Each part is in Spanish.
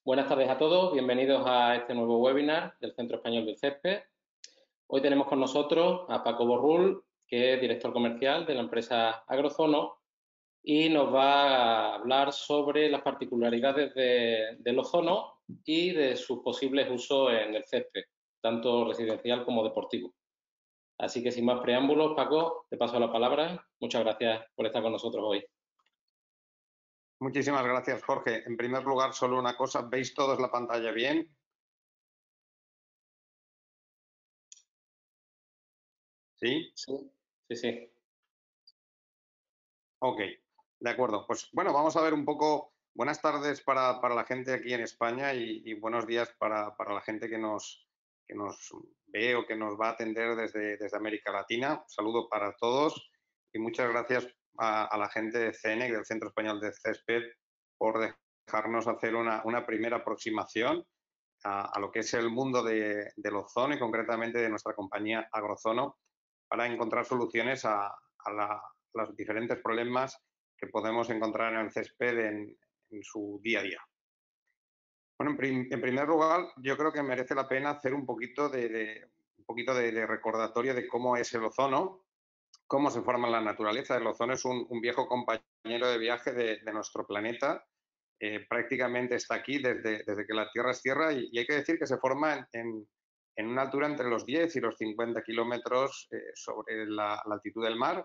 Buenas tardes a todos, bienvenidos a este nuevo webinar del Centro Español del Césped. Hoy tenemos con nosotros a Paco Borrul, que es director comercial de la empresa Agrozono y nos va a hablar sobre las particularidades del ozono y de sus posibles usos en el césped, tanto residencial como deportivo. Así que sin más preámbulos, Paco, te paso la palabra. Muchas gracias por estar con nosotros hoy. Muchísimas gracias, Jorge. En primer lugar, solo una cosa, ¿veis todos la pantalla bien? ¿Sí? Sí, sí, sí. Ok, de acuerdo. Pues bueno, vamos a ver un poco. Buenas tardes para la gente aquí en España y buenos días para la gente que nos ve o que nos va a atender desde América Latina. Un saludo para todos y muchas gracias a la gente de CENEC, del Centro Español de Césped, por dejarnos hacer una primera aproximación a lo que es el mundo del ozono y concretamente de nuestra compañía Agrozono para encontrar soluciones a los diferentes problemas que podemos encontrar en el césped en su día a día. Bueno, en primer lugar, yo creo que merece la pena hacer un poquito de recordatorio de cómo es el ozono, cómo se forma en la naturaleza. El ozono es un viejo compañero de viaje de nuestro planeta. Prácticamente está aquí desde que la Tierra es Tierra y hay que decir que se forma en una altura entre los 10 y los 50 kilómetros sobre la altitud del mar.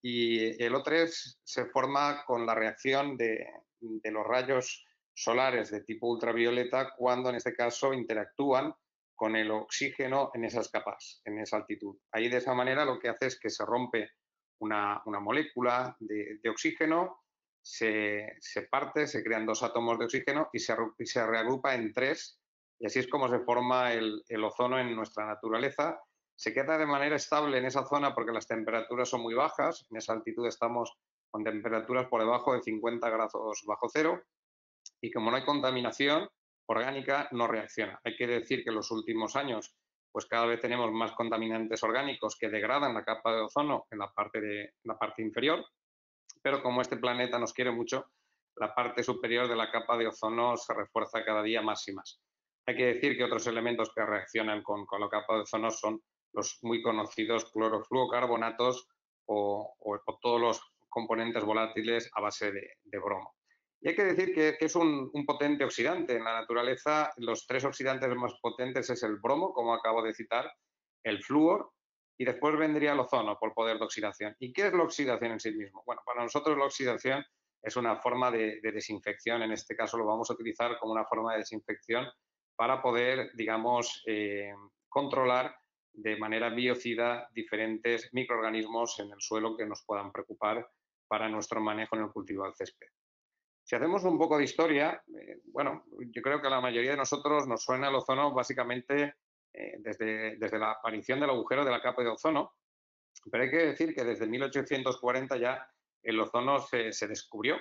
Y el O3 se forma con la reacción de los rayos solares de tipo ultravioleta cuando en este caso interactúan con el oxígeno en esas capas, en esa altitud. Ahí de esa manera lo que hace es que se rompe una molécula de oxígeno, se parte, se crean dos átomos de oxígeno y se reagrupa en tres, y así es como se forma el ozono en nuestra naturaleza. Se queda de manera estable en esa zona porque las temperaturas son muy bajas, en esa altitud estamos con temperaturas por debajo de 50 grados bajo cero, y como no hay contaminación orgánica, no reacciona. Hay que decir que en los últimos años pues cada vez tenemos más contaminantes orgánicos que degradan la capa de ozono en la parte inferior, pero como este planeta nos quiere mucho, la parte superior de la capa de ozono se refuerza cada día más y más. Hay que decir que otros elementos que reaccionan con la capa de ozono son los muy conocidos clorofluorocarbonatos o todos los componentes volátiles a base de bromo. Y hay que decir que es un potente oxidante. En la naturaleza, los tres oxidantes más potentes es el bromo, como acabo de citar, el flúor, y después vendría el ozono por poder de oxidación. ¿Y qué es la oxidación en sí mismo? Bueno, para nosotros la oxidación es una forma de desinfección. En este caso lo vamos a utilizar como una forma de desinfección para poder, digamos, controlar de manera biocida diferentes microorganismos en el suelo que nos puedan preocupar para nuestro manejo en el cultivo del césped. Si hacemos un poco de historia, bueno, yo creo que a la mayoría de nosotros nos suena el ozono básicamente desde la aparición del agujero de la capa de ozono, pero hay que decir que desde 1840 ya el ozono se descubrió,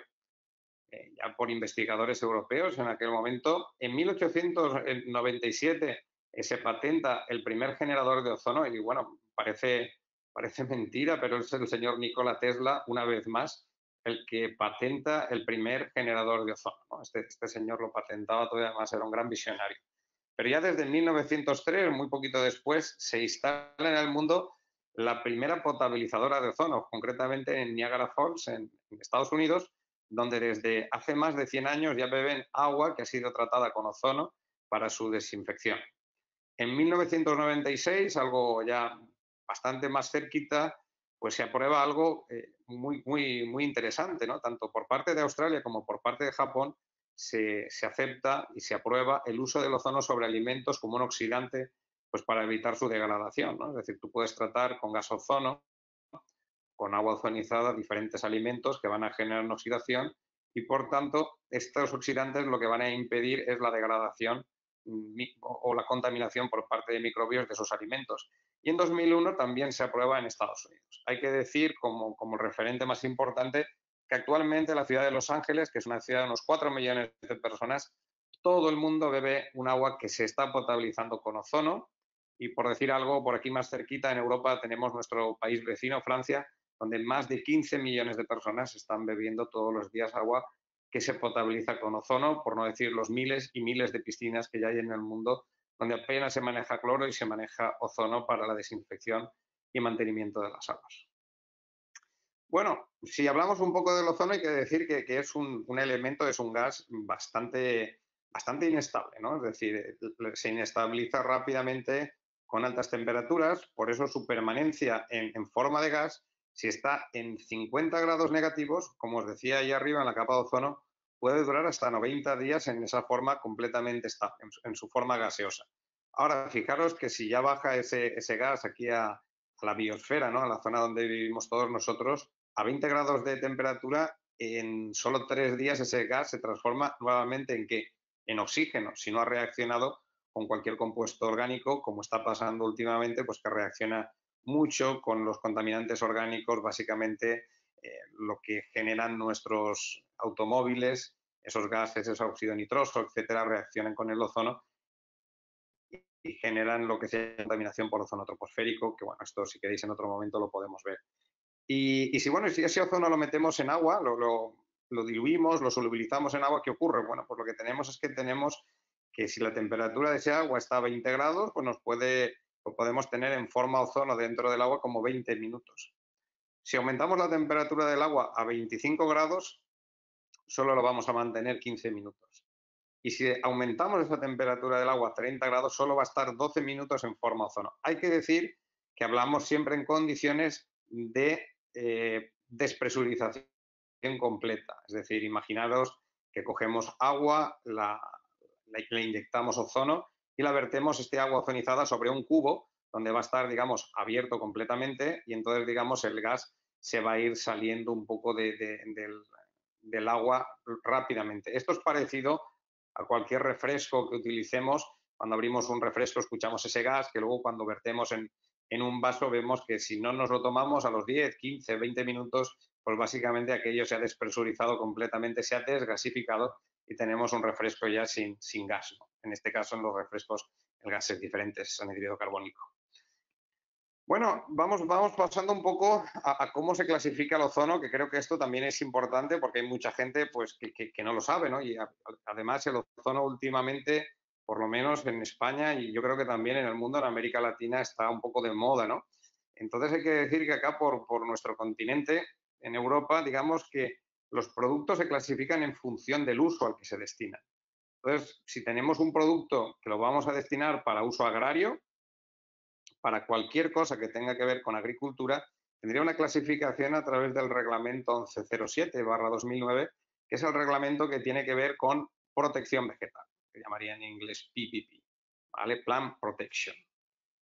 ya por investigadores europeos en aquel momento. En 1897 se patenta el primer generador de ozono y bueno, parece mentira, pero es el señor Nikola Tesla, una vez más, el que patenta el primer generador de ozono, ¿no? Este señor lo patentaba todavía, además era un gran visionario. Pero ya desde 1903, muy poquito después, se instala en el mundo la primera potabilizadora de ozono, concretamente en Niagara Falls, en Estados Unidos, donde desde hace más de 100 años ya beben agua que ha sido tratada con ozono para su desinfección. En 1996, algo ya bastante más cerquita, pues se aprueba algo muy interesante, ¿no? Tanto por parte de Australia como por parte de Japón se acepta y se aprueba el uso del ozono sobre alimentos como un oxidante, pues para evitar su degradación, ¿no? Es decir, tú puedes tratar con gas ozono, con agua ozonizada, diferentes alimentos que van a generar una oxidación y, por tanto, estos oxidantes lo que van a impedir es la degradación o la contaminación por parte de microbios de esos alimentos. Y en 2001 también se aprueba en Estados Unidos. Hay que decir, como referente más importante, que actualmente la ciudad de Los Ángeles, que es una ciudad de unos 4 millones de personas, todo el mundo bebe un agua que se está potabilizando con ozono. Y por decir algo, por aquí más cerquita en Europa tenemos nuestro país vecino, Francia, donde más de 15 millones de personas están bebiendo todos los días agua que se potabiliza con ozono, por no decir los miles y miles de piscinas que ya hay en el mundo, donde apenas se maneja cloro y se maneja ozono para la desinfección y mantenimiento de las aguas. Bueno, si hablamos un poco del ozono, hay que decir que es un elemento, es un gas bastante inestable, ¿no? Es decir, se inestabiliza rápidamente con altas temperaturas, por eso su permanencia en forma de gas, si está en 50 grados negativos, como os decía ahí arriba en la capa de ozono, puede durar hasta 90 días en esa forma completamente estable, en su forma gaseosa. Ahora, fijaros que si ya baja ese gas aquí a la biosfera, ¿no? A la zona donde vivimos todos nosotros, a 20 grados de temperatura, en solo 3 días ese gas se transforma nuevamente ¿en qué? En oxígeno, si no ha reaccionado con cualquier compuesto orgánico, como está pasando últimamente, pues que reacciona mucho con los contaminantes orgánicos, básicamente lo que generan nuestros automóviles, esos gases, ese óxido nitroso, etcétera, reaccionan con el ozono y generan lo que se llama contaminación por ozono troposférico, que bueno, esto si queréis en otro momento lo podemos ver. Y si, bueno, si ese ozono lo metemos en agua, lo diluimos, lo solubilizamos en agua, ¿qué ocurre? Bueno, pues lo que tenemos es que tenemos que si la temperatura de ese agua está a 20 grados, pues lo podemos tener en forma ozono dentro del agua como 20 minutos. Si aumentamos la temperatura del agua a 25 grados, solo lo vamos a mantener 15 minutos. Y si aumentamos esa temperatura del agua a 30 grados, solo va a estar 12 minutos en forma ozono. Hay que decir que hablamos siempre en condiciones de despresurización completa. Es decir, imaginaros que cogemos agua, le inyectamos ozono y la vertemos este agua ozonizada sobre un cubo donde va a estar, digamos, abierto completamente y entonces, digamos, el gas se va a ir saliendo un poco del agua rápidamente. Esto es parecido a cualquier refresco que utilicemos. Cuando abrimos un refresco escuchamos ese gas que luego cuando vertemos en un vaso vemos que si no nos lo tomamos a los 10, 15, 20 minutos, pues básicamente aquello se ha despresurizado completamente, se ha desgasificado y tenemos un refresco ya sin gas, ¿no? En este caso en los refrescos el gas es diferente, es anhídrido carbónico. Bueno, vamos pasando un poco a cómo se clasifica el ozono, que creo que esto también es importante porque hay mucha gente pues, que no lo sabe, ¿no? Y además el ozono últimamente, por lo menos en España y yo creo que también en el mundo, en América Latina, está un poco de moda, ¿no? Entonces hay que decir que acá por nuestro continente, en Europa, digamos que los productos se clasifican en función del uso al que se destina. Entonces, si tenemos un producto que lo vamos a destinar para uso agrario, para cualquier cosa que tenga que ver con agricultura, tendría una clasificación a través del reglamento 1107/2009, que es el reglamento que tiene que ver con protección vegetal, que llamaría en inglés PPP, ¿vale? Plant Protection.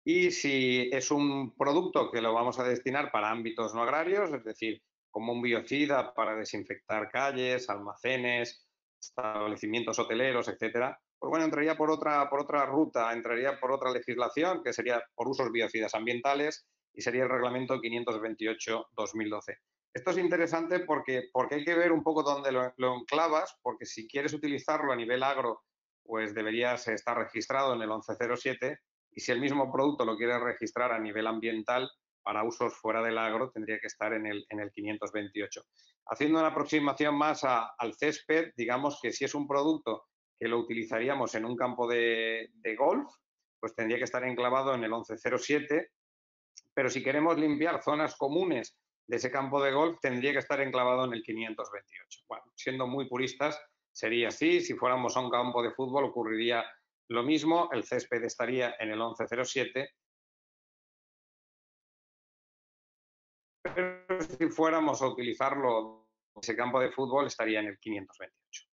Y si es un producto que lo vamos a destinar para ámbitos no agrarios, es decir, como un biocida para desinfectar calles, almacenes, establecimientos hoteleros, etcétera, pues bueno, entraría por otra ruta, entraría por otra legislación, que sería por usos biocidas ambientales, y sería el reglamento 528/2012. Esto es interesante porque hay que ver un poco dónde lo enclavas, porque si quieres utilizarlo a nivel agro, pues deberías estar registrado en el 1107, y si el mismo producto lo quieres registrar a nivel ambiental, para usos fuera del agro, tendría que estar en el 528. Haciendo una aproximación más al césped, digamos que si es un producto que lo utilizaríamos en un campo de golf, pues tendría que estar enclavado en el 1107, pero si queremos limpiar zonas comunes de ese campo de golf, tendría que estar enclavado en el 528. Bueno, siendo muy puristas, sería así. Si fuéramos a un campo de fútbol, ocurriría lo mismo. El césped estaría en el 1107. Pero si fuéramos a utilizarlo, ese campo de fútbol estaría en el 528.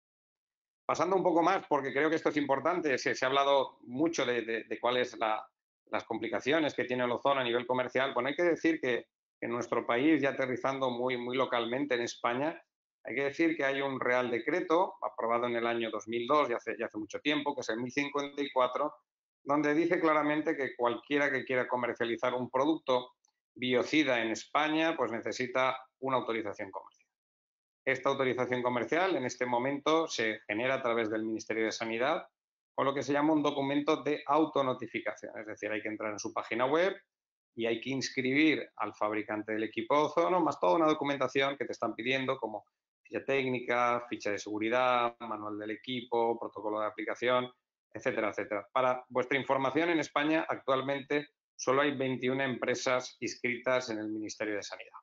Pasando un poco más, porque creo que esto es importante, se ha hablado mucho de cuáles las complicaciones que tiene el ozono a nivel comercial. Bueno, hay que decir que en nuestro país, ya aterrizando muy localmente en España, hay que decir que hay un Real Decreto aprobado en el año 2002, ya hace mucho tiempo, que es el 1054, donde dice claramente que cualquiera que quiera comercializar un producto biocida en España, pues necesita una autorización comercial. Esta autorización comercial en este momento se genera a través del Ministerio de Sanidad con lo que se llama un documento de autonotificación. Es decir, hay que entrar en su página web y hay que inscribir al fabricante del equipo de ozono, más toda una documentación que te están pidiendo como ficha técnica, ficha de seguridad, manual del equipo, protocolo de aplicación, etcétera, etcétera. Para vuestra información, en España actualmente solo hay 21 empresas inscritas en el Ministerio de Sanidad.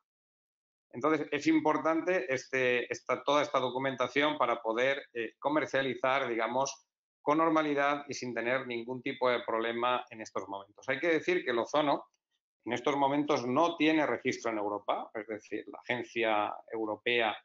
Entonces, es importante toda esta documentación para poder comercializar, digamos, con normalidad y sin tener ningún tipo de problema en estos momentos. Hay que decir que el ozono en estos momentos no tiene registro en Europa, es decir, la Agencia Europea,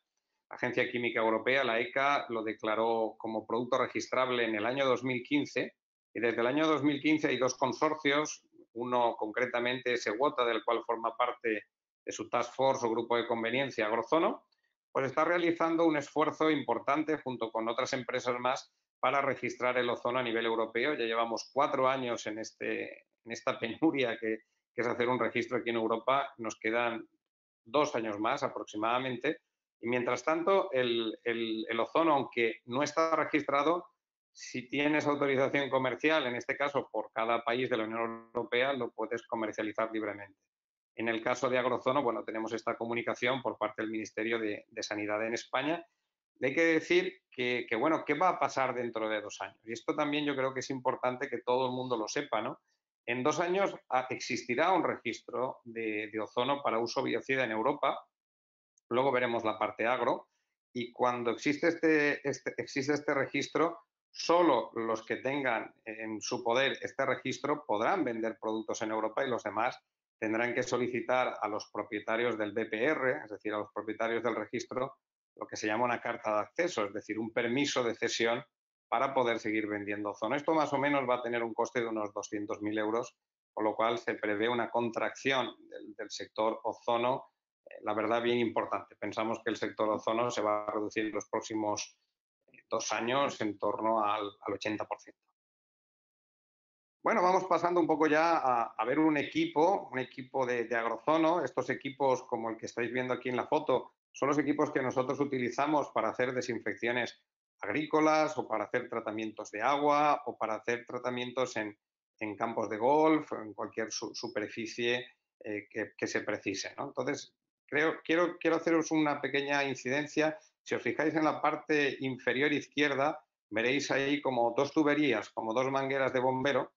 la Agencia Química Europea, la ECA, lo declaró como producto registrable en el año 2015 y desde el año 2015 hay dos consorcios, uno concretamente es EWOTA, del cual forma parte de su Task Force o Grupo de Conveniencia Agrozono, pues está realizando un esfuerzo importante junto con otras empresas más para registrar el ozono a nivel europeo. Ya llevamos 4 años en esta penuria que es hacer un registro aquí en Europa. Nos quedan 2 años más aproximadamente. Y mientras tanto, el ozono, aunque no está registrado, si tienes autorización comercial, en este caso por cada país de la Unión Europea, lo puedes comercializar libremente. En el caso de Agrozono, bueno, tenemos esta comunicación por parte del Ministerio de Sanidad en España. Hay que decir bueno, ¿qué va a pasar dentro de 2 años? Y esto también yo creo que es importante que todo el mundo lo sepa, ¿no? En 2 años existirá un registro de ozono para uso biocida en Europa. Luego veremos la parte agro. Y cuando existe este registro, solo los que tengan en su poder este registro podrán vender productos en Europa y los demás tendrán que solicitar a los propietarios del BPR, es decir, a los propietarios del registro, lo que se llama una carta de acceso, es decir, un permiso de cesión para poder seguir vendiendo ozono. Esto más o menos va a tener un coste de unos 200.000 euros, con lo cual se prevé una contracción del sector ozono, la verdad, bien importante. Pensamos que el sector ozono se va a reducir en los próximos 2 años en torno al 80%. Bueno, vamos pasando un poco ya a ver un equipo de agrozono. Estos equipos, como el que estáis viendo aquí en la foto, son los equipos que nosotros utilizamos para hacer desinfecciones agrícolas o para hacer tratamientos de agua o para hacer tratamientos en campos de golf o en cualquier superficie que se precise, ¿no? Entonces, quiero haceros una pequeña incidencia. Si os fijáis en la parte inferior izquierda, veréis ahí como dos tuberías, como dos mangueras de bombero.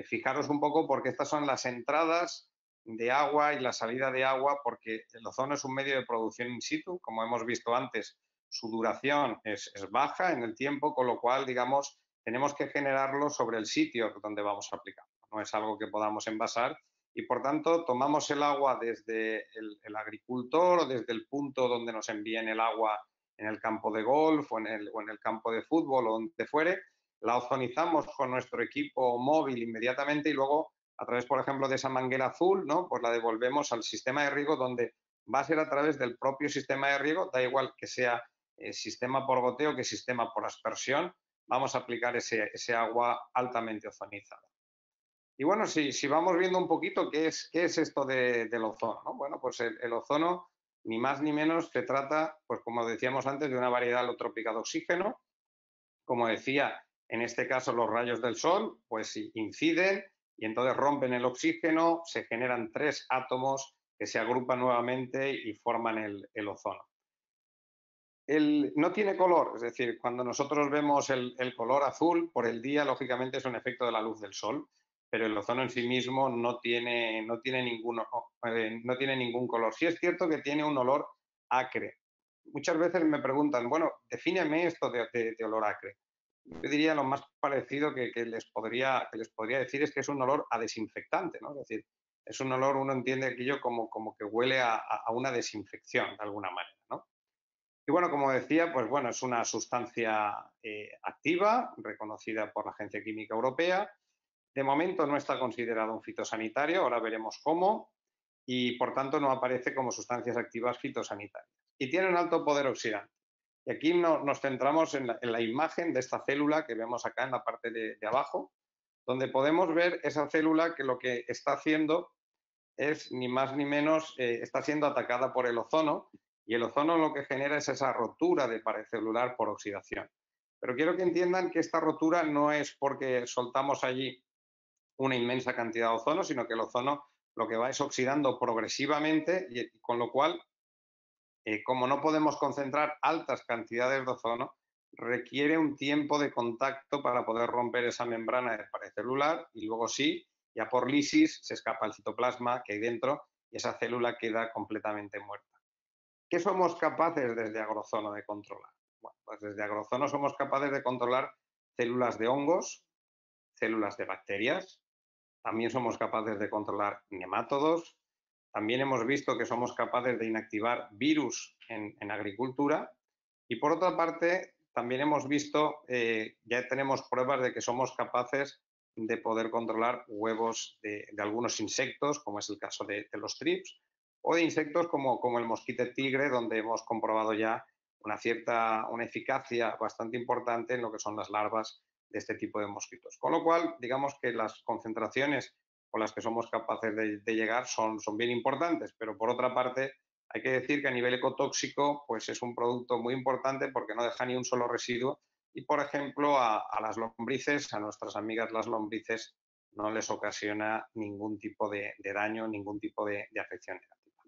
Fijaros un poco porque estas son las entradas de agua y la salida de agua, porque el ozono es un medio de producción in situ, como hemos visto antes, su duración es baja en el tiempo, con lo cual, digamos, tenemos que generarlo sobre el sitio donde vamos a aplicar. No es algo que podamos envasar y, por tanto, tomamos el agua desde el agricultor o desde el punto donde nos envíen el agua en el campo de golf o en el campo de fútbol o donde fuere, la ozonizamos con nuestro equipo móvil inmediatamente y luego, a través, por ejemplo, de esa manguera azul, ¿no? Pues la devolvemos al sistema de riego, donde va a ser a través del propio sistema de riego, da igual que sea sistema por goteo que sistema por aspersión, vamos a aplicar ese agua altamente ozonizada. Y bueno, si vamos viendo un poquito qué es esto del ozono, ¿no? Bueno, pues el ozono, ni más ni menos, se trata, pues como decíamos antes, de una variedad alotrópica de oxígeno. Como decía, en este caso los rayos del sol pues inciden y entonces rompen el oxígeno, se generan 3 átomos que se agrupan nuevamente y forman el ozono. No tiene color, es decir, cuando nosotros vemos el color azul por el día, lógicamente es un efecto de la luz del sol, pero el ozono en sí mismo no tiene ningún color. Sí es cierto que tiene un olor acre. Muchas veces me preguntan, bueno, defíneme esto de olor acre. Yo diría lo más parecido que les podría decir es que es un olor a desinfectante, ¿no? Es decir, es un olor, uno entiende aquello como que huele a una desinfección de alguna manera, ¿no? Y bueno, como decía, pues bueno, es una sustancia activa, reconocida por la Agencia Química Europea. De momento no está considerado un fitosanitario, ahora veremos cómo, y por tanto no aparece como sustancias activas fitosanitarias. Y tiene un alto poder oxidante. Y aquí nos centramos en la imagen de esta célula que vemos acá en la parte de abajo, donde podemos ver esa célula que lo que está haciendo es ni más ni menos, está siendo atacada por el ozono, y el ozono lo que genera es esa rotura de pared celular por oxidación. Pero quiero que entiendan que esta rotura no es porque soltamos allí una inmensa cantidad de ozono, sino que el ozono lo que va es oxidando progresivamente y con lo cual como no podemos concentrar altas cantidades de ozono, requiere un tiempo de contacto para poder romper esa membrana de pared celular y luego sí, ya por lisis, se escapa el citoplasma que hay dentro y esa célula queda completamente muerta. ¿Qué somos capaces desde Agrozono de controlar? Bueno, pues desde Agrozono somos capaces de controlar células de hongos, células de bacterias, también somos capaces de controlar nemátodos, también hemos visto que somos capaces de inactivar virus en agricultura y por otra parte también hemos visto, ya tenemos pruebas de que somos capaces de poder controlar huevos de algunos insectos, como es el caso de los trips, o de insectos como el mosquito tigre, donde hemos comprobado ya una eficacia bastante importante en lo que son las larvas de este tipo de mosquitos. Con lo cual, digamos que las concentraciones con las que somos capaces de llegar son bien importantes, pero por otra parte hay que decir que a nivel ecotóxico pues es un producto muy importante porque no deja ni un solo residuo y, por ejemplo, a las lombrices, a nuestras amigas las lombrices, no les ocasiona ningún tipo de daño, ningún tipo de afección negativa.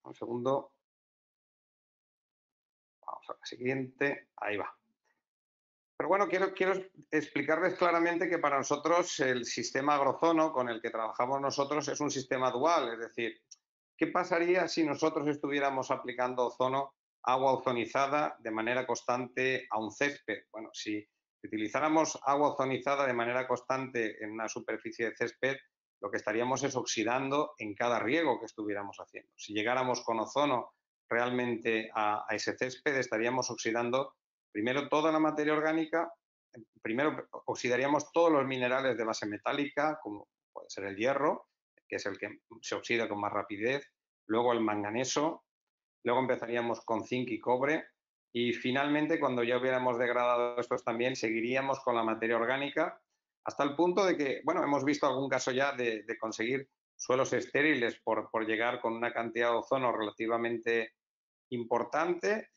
Un segundo. Vamos a la siguiente. Ahí va. Pero bueno, quiero explicarles claramente que para nosotros el sistema Agrozono con el que trabajamos nosotros es un sistema dual, es decir, ¿qué pasaría si nosotros estuviéramos aplicando ozono, agua ozonizada de manera constante a un césped? Bueno, si utilizáramos agua ozonizada de manera constante en una superficie de césped, lo que estaríamos es oxidando en cada riego que estuviéramos haciendo. Si llegáramos con ozono realmente a ese césped, estaríamos oxidando primero toda la materia orgánica, primero oxidaríamos todos los minerales de base metálica, como puede ser el hierro, que es el que se oxida con más rapidez, luego el manganeso, luego empezaríamos con zinc y cobre y finalmente cuando ya hubiéramos degradado estos también seguiríamos con la materia orgánica hasta el punto de que, bueno, hemos visto algún caso ya de conseguir suelos estériles por llegar con una cantidad de ozono relativamente importante,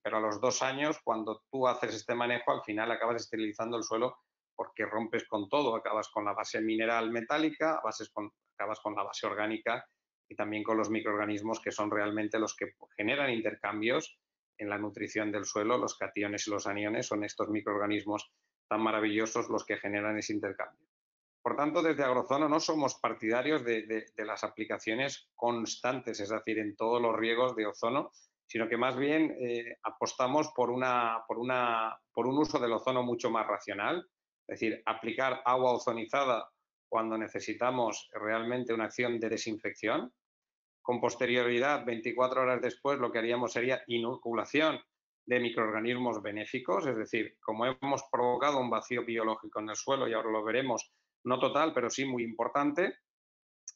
pero a los 2 años, cuando tú haces este manejo, al final acabas esterilizando el suelo porque rompes con todo, acabas con la base mineral metálica, acabas con la base orgánica y también con los microorganismos que son realmente los que generan intercambios en la nutrición del suelo. Los cationes y los aniones son estos microorganismos tan maravillosos los que generan ese intercambio. Por tanto, desde Agrozono no somos partidarios de las aplicaciones constantes, es decir, en todos los riegos de ozono, sino que más bien apostamos por un uso del ozono mucho más racional, es decir, aplicar agua ozonizada cuando necesitamos realmente una acción de desinfección. Con posterioridad, 24 horas después, lo que haríamos sería inoculación de microorganismos benéficos, es decir, como hemos provocado un vacío biológico en el suelo, y ahora lo veremos, no total, pero sí muy importante,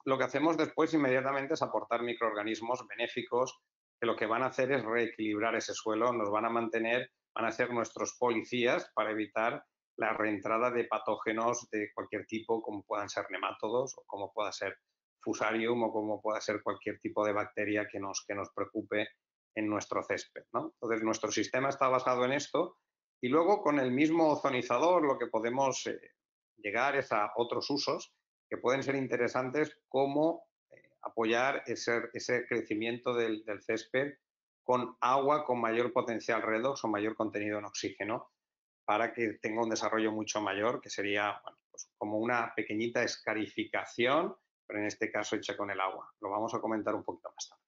lo que hacemos después inmediatamente es aportar microorganismos benéficos que lo que van a hacer es reequilibrar ese suelo, nos van a mantener, van a ser nuestros policías para evitar la reentrada de patógenos de cualquier tipo, como puedan ser nemátodos o como pueda ser fusarium o como pueda ser cualquier tipo de bacteria que nos preocupe en nuestro césped, ¿no? Entonces, nuestro sistema está basado en esto y luego con el mismo ozonizador lo que podemos llegar es a otros usos que pueden ser interesantes como apoyar ese crecimiento del césped con agua con mayor potencial redox o mayor contenido en oxígeno para que tenga un desarrollo mucho mayor, que sería bueno, pues como una pequeñita escarificación, pero en este caso hecha con el agua. Lo vamos a comentar un poquito más tarde.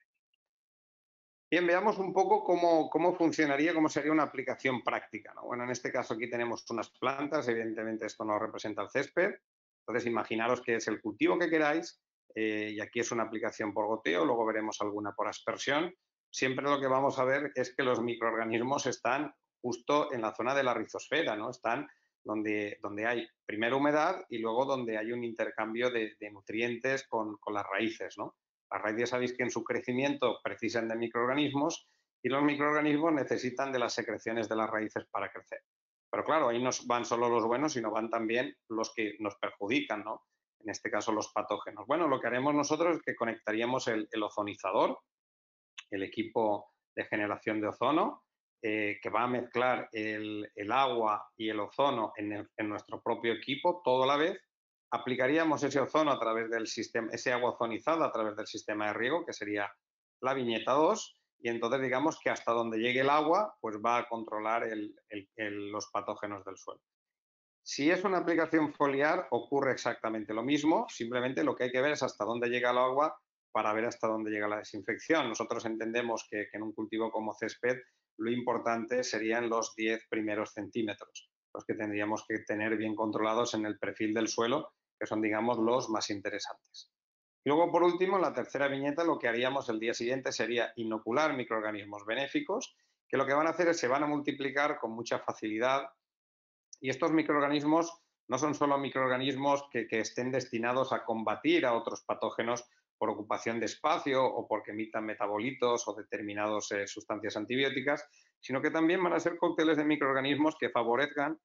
Bien, veamos un poco cómo funcionaría, cómo sería una aplicación práctica, ¿no? Bueno, en este caso aquí tenemos unas plantas, evidentemente esto no representa el césped, entonces imaginaros que es el cultivo que queráis y aquí es una aplicación por goteo, luego veremos alguna por aspersión. Siempre lo que vamos a ver es que los microorganismos están justo en la zona de la rizosfera, ¿no? Están donde hay primero humedad y luego donde hay un intercambio de nutrientes con las raíces, ¿no? Las raíces sabéis que en su crecimiento precisan de microorganismos y los microorganismos necesitan de las secreciones de las raíces para crecer. Pero claro, ahí no van solo los buenos, sino van también los que nos perjudican, ¿no? En este caso los patógenos. Bueno, lo que haremos nosotros es que conectaríamos el ozonizador, el equipo de generación de ozono, que va a mezclar el agua y el ozono en nuestro propio equipo, todo a la vez. Aplicaríamos ese ozono a través del sistema, ese agua ozonizada a través del sistema de riego, que sería la viñeta 2 y entonces digamos que hasta donde llegue el agua pues va a controlar los patógenos del suelo. Si es una aplicación foliar ocurre exactamente lo mismo, simplemente lo que hay que ver es hasta dónde llega el agua para ver hasta dónde llega la desinfección. Nosotros entendemos que en un cultivo como césped lo importante serían los 10 primeros centímetros, los que tendríamos que tener bien controlados en el perfil del suelo, que son, digamos, los más interesantes. Y luego, por último, en la tercera viñeta, lo que haríamos el día siguiente sería inocular microorganismos benéficos, que lo que van a hacer es se van a multiplicar con mucha facilidad. Y estos microorganismos no son solo microorganismos que estén destinados a combatir a otros patógenos por ocupación de espacio o porque emitan metabolitos o determinadas sustancias antibióticas, sino que también van a ser cócteles de microorganismos que favorezcan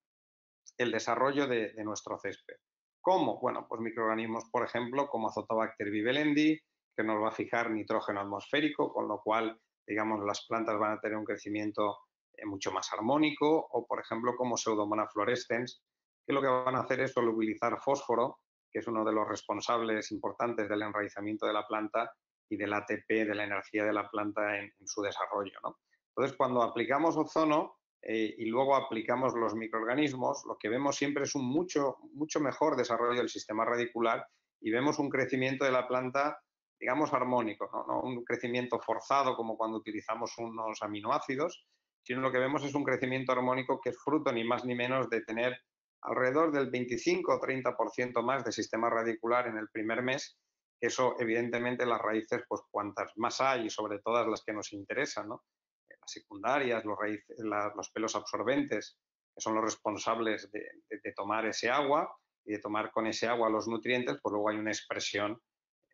el desarrollo de nuestro césped. ¿Cómo? Bueno, pues microorganismos, por ejemplo, como Azotobacter vivendi, que nos va a fijar nitrógeno atmosférico, con lo cual, digamos, las plantas van a tener un crecimiento mucho más armónico, o por ejemplo, como Pseudomonas fluorescens, que lo que van a hacer es solubilizar fósforo, que es uno de los responsables importantes del enraizamiento de la planta y del ATP, de la energía de la planta en su desarrollo, ¿no? Entonces, cuando aplicamos ozono, y luego aplicamos los microorganismos, lo que vemos siempre es un mucho mejor desarrollo del sistema radicular y vemos un crecimiento de la planta, digamos, armónico, ¿no? No un crecimiento forzado como cuando utilizamos unos aminoácidos, sino lo que vemos es un crecimiento armónico que es fruto ni más ni menos de tener alrededor del 25 o 30% más de sistema radicular en el primer mes. Eso, evidentemente, las raíces, pues cuantas más hay y sobre todas las que nos interesan, ¿no? Las secundarias, los pelos absorbentes, que son los responsables de tomar ese agua y de tomar con ese agua los nutrientes, pues luego hay una expresión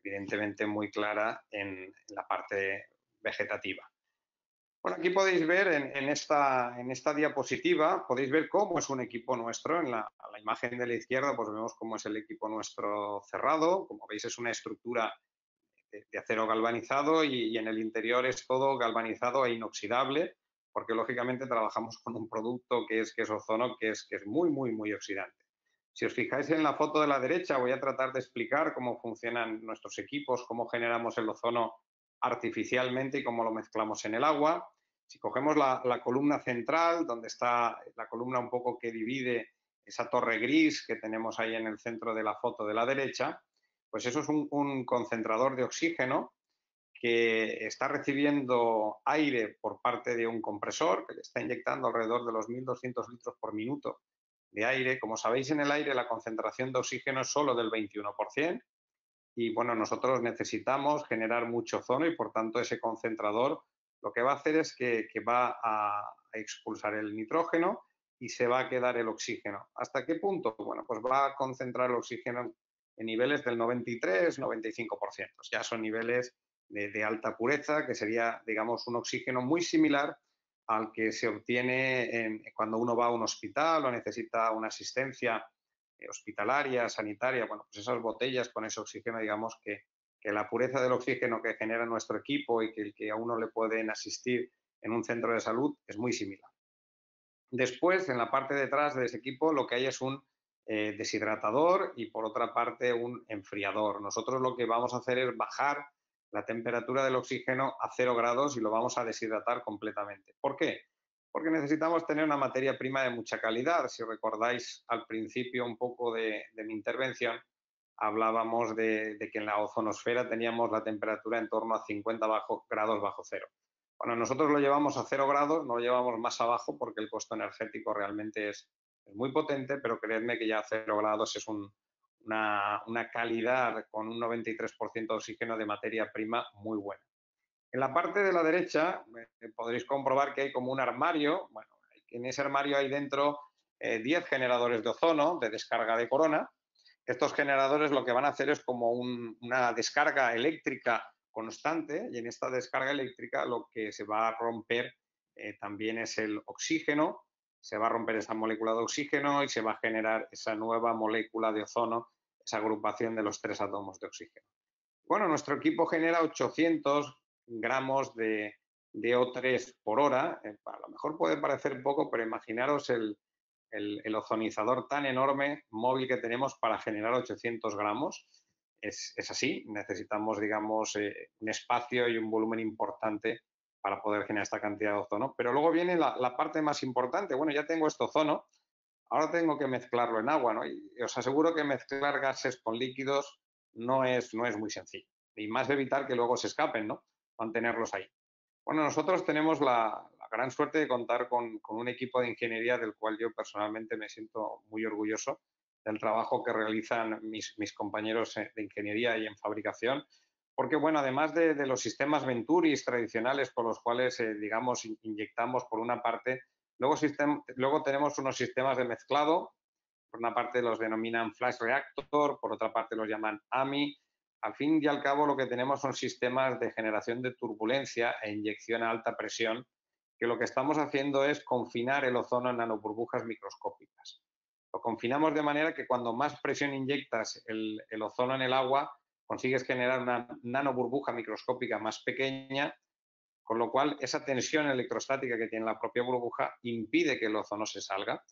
evidentemente muy clara en la parte vegetativa. Bueno, aquí podéis ver en esta diapositiva, podéis ver cómo es un equipo nuestro. En la imagen de la izquierda, pues vemos cómo es el equipo nuestro cerrado. Como veis, es una estructura de acero galvanizado y en el interior es todo galvanizado e inoxidable, porque lógicamente trabajamos con un producto que es ozono, que es muy oxidante. Si os fijáis en la foto de la derecha, voy a tratar de explicar cómo funcionan nuestros equipos, cómo generamos el ozono artificialmente y cómo lo mezclamos en el agua. Si cogemos la columna central, donde está la columna un poco que divide esa torre gris que tenemos ahí en el centro de la foto de la derecha, pues eso es un concentrador de oxígeno que está recibiendo aire por parte de un compresor que le está inyectando alrededor de los 1.200 litros por minuto de aire. Como sabéis, en el aire la concentración de oxígeno es solo del 21%. Y bueno, nosotros necesitamos generar mucho ozono y por tanto ese concentrador lo que va a hacer es que va a expulsar el nitrógeno y se va a quedar el oxígeno. ¿Hasta qué punto? Bueno, pues va a concentrar el oxígeno en niveles del 93-95%. Ya son niveles de alta pureza, que sería, digamos, un oxígeno muy similar al que se obtiene cuando uno va a un hospital o necesita una asistencia hospitalaria, sanitaria. Bueno, pues esas botellas con ese oxígeno, digamos que la pureza del oxígeno que genera nuestro equipo y que a uno le pueden asistir en un centro de salud es muy similar. Después, en la parte de atrás de ese equipo, lo que hay es un deshidratador y por otra parte un enfriador. Nosotros lo que vamos a hacer es bajar la temperatura del oxígeno a 0 grados y lo vamos a deshidratar completamente. ¿Por qué? Porque necesitamos tener una materia prima de mucha calidad. Si recordáis al principio un poco de mi intervención, hablábamos de que en la ozonosfera teníamos la temperatura en torno a 50 grados bajo cero. Bueno, nosotros lo llevamos a 0 grados, no lo llevamos más abajo porque el costo energético realmente es muy potente, pero creedme que ya a 0 grados es una calidad con un 93% de oxígeno de materia prima muy buena. En la parte de la derecha podréis comprobar que hay como un armario. Bueno, en ese armario hay dentro 10 generadores de ozono de descarga de corona. Estos generadores lo que van a hacer es como una descarga eléctrica constante y en esta descarga eléctrica lo que se va a romper también es el oxígeno, se va a romper esa molécula de oxígeno y se va a generar esa nueva molécula de ozono, esa agrupación de los 3 átomos de oxígeno. Bueno, nuestro equipo genera 800 gramos de O3 por hora. A lo mejor puede parecer poco, pero imaginaros el ozonizador tan enorme, móvil que tenemos para generar 800 gramos. es así, necesitamos, digamos, un espacio y un volumen importante para poder generar esta cantidad de ozono. Pero luego viene la parte más importante. Bueno, ya tengo este ozono, ahora tengo que mezclarlo en agua, ¿no? Y os aseguro que mezclar gases con líquidos no es muy sencillo. Y más evitar que luego se escapen, ¿no? Mantenerlos ahí. Bueno, nosotros tenemos la gran suerte de contar con un equipo de ingeniería del cual yo personalmente me siento muy orgulloso del trabajo que realizan mis compañeros de ingeniería y en fabricación, porque, bueno, además de los sistemas Venturis tradicionales con los cuales, digamos, inyectamos por una parte, luego tenemos unos sistemas de mezclado, por una parte los denominan flash reactor, por otra parte los llaman AMI. Al fin y al cabo lo que tenemos son sistemas de generación de turbulencia e inyección a alta presión, que lo que estamos haciendo es confinar el ozono en nanoburbujas microscópicas. Lo confinamos de manera que cuando más presión inyectas el ozono en el agua, consigues generar una nanoburbuja microscópica más pequeña, con lo cual esa tensión electrostática que tiene la propia burbuja impide que el ozono se salga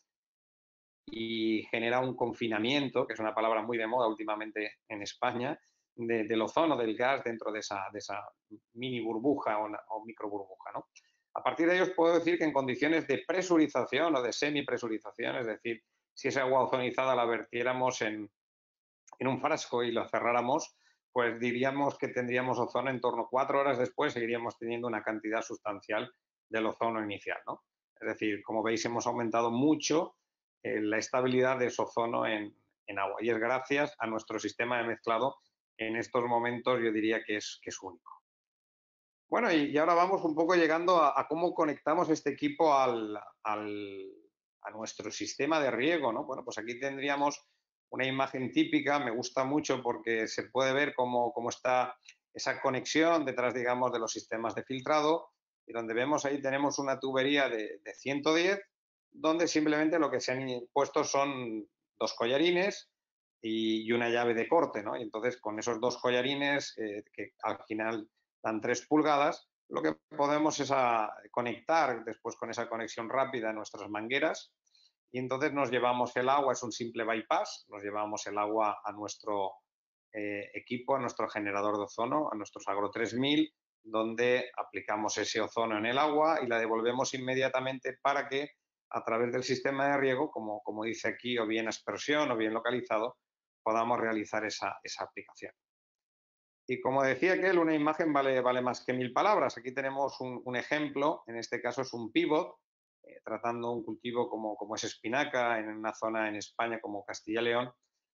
y genera un confinamiento, que es una palabra muy de moda últimamente en España, del ozono, del gas dentro de esa mini burbuja o micro burbuja, ¿no? A partir de ello os puedo decir que en condiciones de presurización o de semipresurización, es decir, si esa agua ozonizada la vertiéramos en un frasco y lo cerráramos, pues diríamos que tendríamos ozono en torno a 4 horas después, seguiríamos teniendo una cantidad sustancial del ozono inicial, ¿no? Es decir, como veis, hemos aumentado mucho la estabilidad de ese ozono en agua y es gracias a nuestro sistema de mezclado en estos momentos, yo diría que es único. Bueno, y ahora vamos un poco llegando a cómo conectamos este equipo a nuestro sistema de riego, ¿no? Bueno, pues aquí tendríamos una imagen típica, me gusta mucho porque se puede ver cómo está esa conexión detrás, digamos, de los sistemas de filtrado, y donde vemos ahí tenemos una tubería de 110, donde simplemente lo que se han puesto son dos collarines y una llave de corte, ¿no? Y entonces con esos dos collarines, que al final dan 3 pulgadas, lo que podemos es conectar después con esa conexión rápida nuestras mangueras y entonces nos llevamos el agua, es un simple bypass, nos llevamos el agua a nuestro equipo, a nuestro generador de ozono, a nuestros Agro 3000, donde aplicamos ese ozono en el agua y la devolvemos inmediatamente para que a través del sistema de riego, como dice aquí, o bien aspersión o bien localizado, podamos realizar esa aplicación. Y como decía aquel, una imagen vale más que 1000 palabras. Aquí tenemos un ejemplo, en este caso es un pivot, tratando un cultivo como es espinaca en una zona en España como Castilla y León,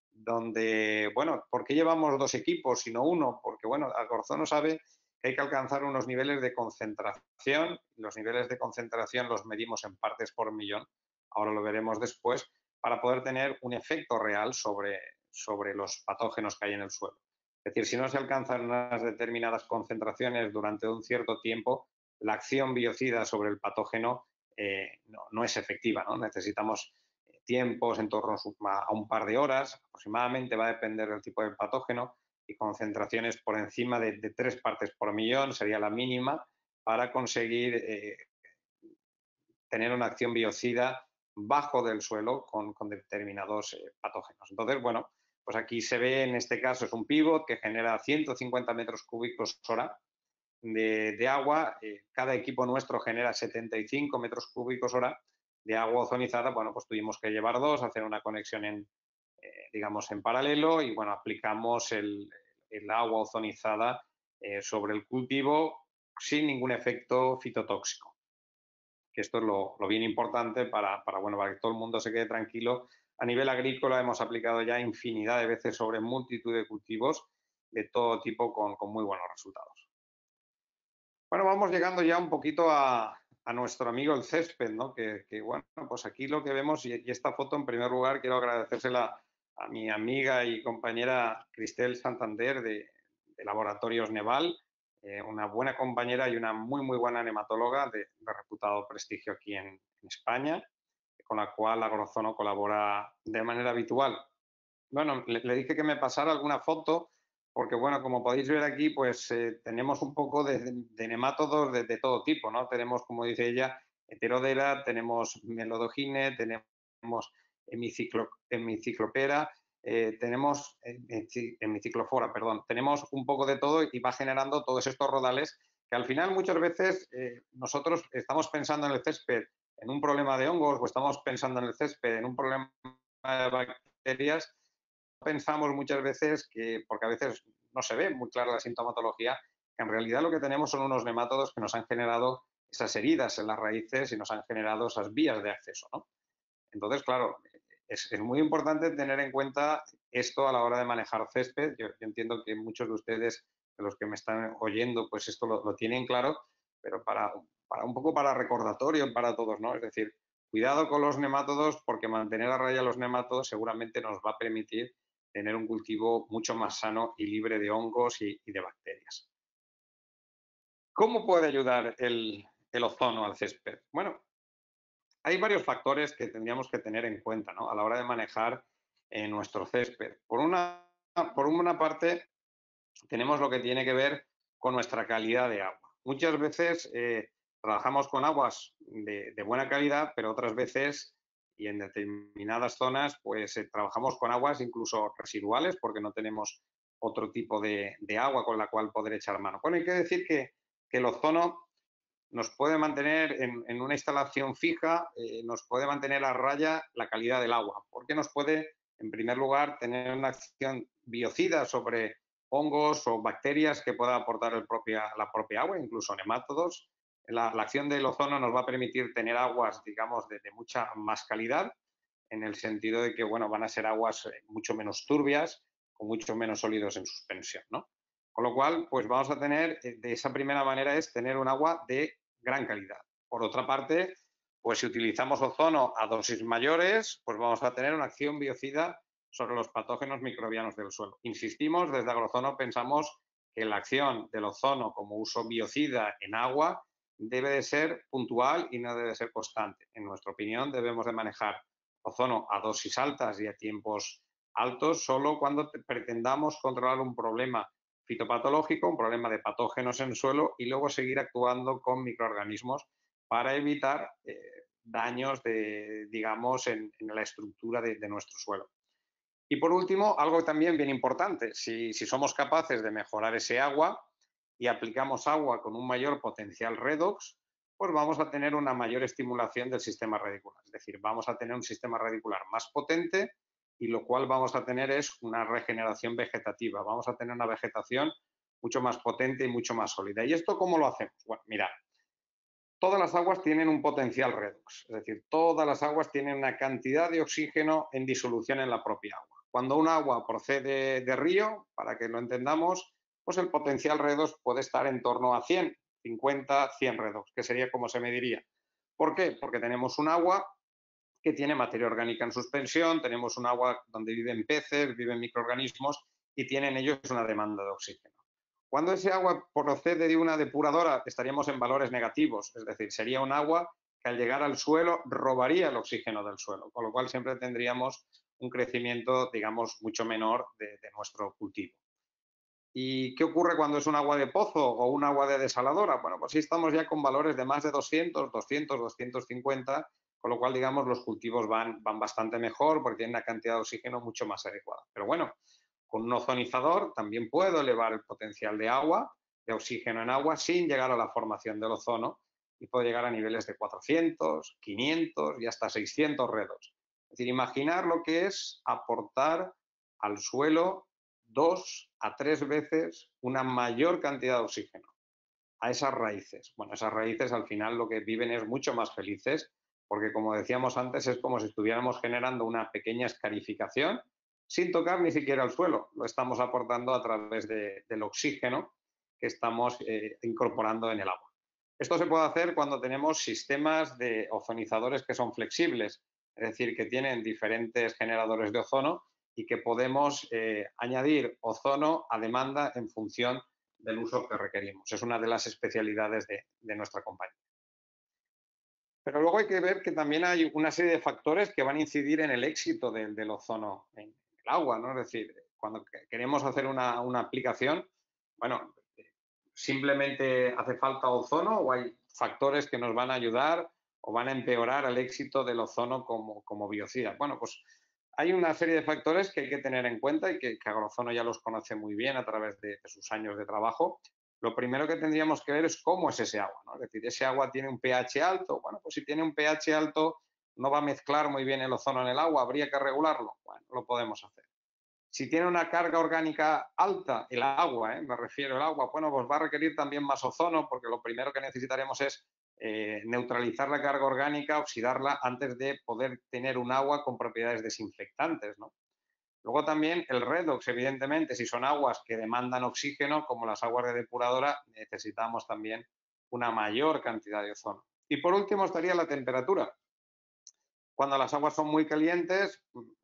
donde, bueno, ¿por qué llevamos dos equipos y no uno? Porque, bueno, Alcorzono sabe que hay que alcanzar unos niveles de concentración. Los niveles de concentración los medimos en partes por millón, ahora lo veremos después, para poder tener un efecto real sobre los patógenos que hay en el suelo. Es decir, si no se alcanzan unas determinadas concentraciones durante un cierto tiempo, la acción biocida sobre el patógeno no es efectiva, ¿no? Necesitamos tiempos en torno a un par de horas aproximadamente, va a depender del tipo de patógeno, y concentraciones por encima de 3 partes por millón sería la mínima para conseguir tener una acción biocida bajo del suelo con determinados patógenos. Entonces, bueno, pues aquí se ve, en este caso es un pivot que genera 150 metros cúbicos hora de agua. Cada equipo nuestro genera 75 metros cúbicos hora de agua ozonizada. Bueno, pues tuvimos que llevar dos, hacer una conexión digamos, en paralelo y, bueno, aplicamos el agua ozonizada sobre el cultivo sin ningún efecto fitotóxico, que esto es lo bien importante bueno, para que todo el mundo se quede tranquilo. A nivel agrícola hemos aplicado ya infinidad de veces sobre multitud de cultivos de todo tipo con muy buenos resultados. Bueno, vamos llegando ya un poquito a nuestro amigo el césped, ¿no? Bueno, pues aquí lo que vemos, y esta foto en primer lugar quiero agradecérsela a mi amiga y compañera Cristel Santander de Laboratorios Neval, una buena compañera y una muy buena nematóloga de reputado prestigio aquí en España, con la cual Agrozono colabora de manera habitual. Bueno, le dije que me pasara alguna foto porque, bueno, como podéis ver aquí, pues tenemos un poco de nemátodos de todo tipo, ¿no? Tenemos, como dice ella, Heterodera, tenemos Melodogine, tenemos hemiciclopera tenemos en mi cicloflora, perdón, tenemos un poco de todo y va generando todos estos rodales que al final muchas veces nosotros estamos pensando en el césped en un problema de hongos o estamos pensando en el césped en un problema de bacterias, pensamos muchas veces que, porque a veces no se ve muy clara la sintomatología, que en realidad lo que tenemos son unos nemátodos que nos han generado esas heridas en las raíces y nos han generado esas vías de acceso, ¿no? Entonces, claro, es muy importante tener en cuenta esto a la hora de manejar césped. Yo entiendo que muchos de ustedes, de los que me están oyendo, pues esto lo tienen claro, pero para un poco para recordatorio para todos, ¿no? Es decir, cuidado con los nemátodos porque mantener a raya los nemátodos seguramente nos va a permitir tener un cultivo mucho más sano y libre de hongos y de bacterias. ¿Cómo puede ayudar el ozono al césped? Bueno, hay varios factores que tendríamos que tener en cuenta, ¿no? A la hora de manejar nuestro césped. Por una parte, tenemos lo que tiene que ver con nuestra calidad de agua. Muchas veces trabajamos con aguas de buena calidad, pero otras veces y en determinadas zonas, pues trabajamos con aguas incluso residuales porque no tenemos otro tipo de agua con la cual poder echar mano. Bueno, hay que decir que el ozono nos puede mantener en una instalación fija, nos puede mantener a raya la calidad del agua, porque nos puede, en primer lugar, tener una acción biocida sobre hongos o bacterias que pueda aportar la propia agua, incluso nemátodos. La acción del ozono nos va a permitir tener aguas, digamos, de mucha más calidad, en el sentido de que, bueno, van a ser aguas mucho menos turbias, con mucho menos sólidos en suspensión, ¿no? Con lo cual, pues vamos a tener, de esa primera manera es tener un agua de gran calidad. Por otra parte, pues si utilizamos ozono a dosis mayores, pues vamos a tener una acción biocida sobre los patógenos microbianos del suelo. Insistimos, desde Agrozono pensamos que la acción del ozono como uso biocida en agua debe de ser puntual y no debe ser constante. En nuestra opinión, debemos de manejar ozono a dosis altas y a tiempos altos solo cuando pretendamos controlar un problema fitopatológico, un problema de patógenos en suelo y luego seguir actuando con microorganismos para evitar daños digamos, en la estructura de nuestro suelo. Y por último, algo también bien importante, si somos capaces de mejorar ese agua y aplicamos agua con un mayor potencial redox, pues vamos a tener una mayor estimulación del sistema radicular. Es decir, vamos a tener un sistema radicular más potente y lo cual vamos a tener es una regeneración vegetativa. Vamos a tener una vegetación mucho más potente y mucho más sólida. ¿Y esto cómo lo hacemos? Bueno, mirad, todas las aguas tienen un potencial redox, es decir, todas las aguas tienen una cantidad de oxígeno en disolución en la propia agua. Cuando un agua procede de río, para que lo entendamos, pues el potencial redox puede estar en torno a 100, 50, 100 redox, que sería como se mediría. ¿Por qué? Porque tenemos un agua que tiene materia orgánica en suspensión, tenemos un agua donde viven peces, viven microorganismos y tienen ellos una demanda de oxígeno. Cuando ese agua procede de una depuradora, estaríamos en valores negativos, es decir, sería un agua que al llegar al suelo robaría el oxígeno del suelo, con lo cual siempre tendríamos un crecimiento, digamos, mucho menor de nuestro cultivo. ¿Y qué ocurre cuando es un agua de pozo o un agua de desaladora? Bueno, pues sí estamos ya con valores de más de 200, 200, 250, con lo cual, digamos, los cultivos van bastante mejor porque tienen una cantidad de oxígeno mucho más adecuada. Pero bueno, con un ozonizador también puedo elevar el potencial de agua, de oxígeno en agua, sin llegar a la formación del ozono y puedo llegar a niveles de 400, 500 y hasta 600 redos. Es decir, imaginar lo que es aportar al suelo 2 a 3 veces una mayor cantidad de oxígeno a esas raíces. Bueno, esas raíces al final lo que viven es mucho más felices porque, como decíamos antes, es como si estuviéramos generando una pequeña escarificación sin tocar ni siquiera el suelo. Lo estamos aportando a través del oxígeno que estamos incorporando en el agua. Esto se puede hacer cuando tenemos sistemas de ozonizadores que son flexibles, es decir, que tienen diferentes generadores de ozono y que podemos añadir ozono a demanda en función del uso que requerimos. Es una de las especialidades de nuestra compañía. Pero luego hay que ver que también hay una serie de factores que van a incidir en el éxito del ozono en el agua, ¿no? Es decir, cuando queremos hacer una aplicación, bueno, simplemente hace falta ozono o hay factores que nos van a ayudar o van a empeorar el éxito del ozono como biocida. Bueno, pues hay una serie de factores que hay que tener en cuenta y que Agrozono ya los conoce muy bien a través de sus años de trabajo. Lo primero que tendríamos que ver es cómo es ese agua, ¿no? Es decir, ese agua tiene un pH alto. Bueno, pues si tiene un pH alto no va a mezclar muy bien el ozono en el agua, habría que regularlo. Bueno, lo podemos hacer. Si tiene una carga orgánica alta, el agua, me refiero al agua, bueno, pues va a requerir también más ozono, porque lo primero que necesitaremos es neutralizar la carga orgánica, oxidarla, antes de poder tener un agua con propiedades desinfectantes, ¿no? Luego también el redox, evidentemente, si son aguas que demandan oxígeno, como las aguas de depuradora, necesitamos también una mayor cantidad de ozono. Y por último estaría la temperatura. Cuando las aguas son muy calientes,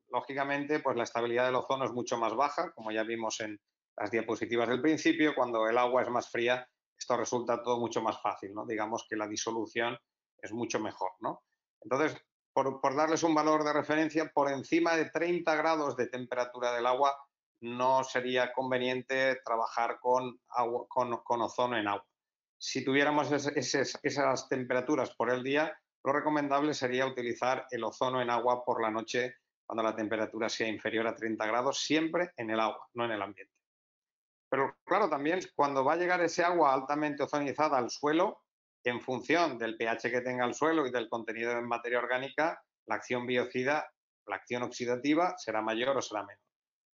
lógicamente, pues la estabilidad del ozono es mucho más baja, como ya vimos en las diapositivas del principio. Cuando el agua es más fría, esto resulta todo mucho más fácil, ¿no? Digamos que la disolución es mucho mejor, ¿no? Entonces, por darles un valor de referencia, por encima de 30 grados de temperatura del agua no sería conveniente trabajar con ozono en agua. Si tuviéramos esas temperaturas por el día, lo recomendable sería utilizar el ozono en agua por la noche cuando la temperatura sea inferior a 30 grados, siempre en el agua, no en el ambiente. Pero claro, también cuando va a llegar ese agua altamente ozonizada al suelo, en función del pH que tenga el suelo y del contenido en materia orgánica, la acción biocida, la acción oxidativa será mayor o será menor.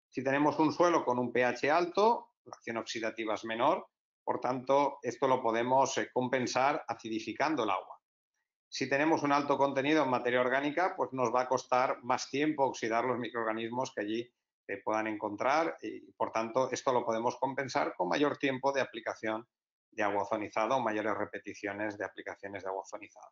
Si tenemos un suelo con un pH alto, la acción oxidativa es menor, por tanto, esto lo podemos compensar acidificando el agua. Si tenemos un alto contenido en materia orgánica, pues nos va a costar más tiempo oxidar los microorganismos que allí puedan encontrar y, por tanto, esto lo podemos compensar con mayor tiempo de aplicación de agua ozonizada o mayores repeticiones de aplicaciones de agua ozonizada.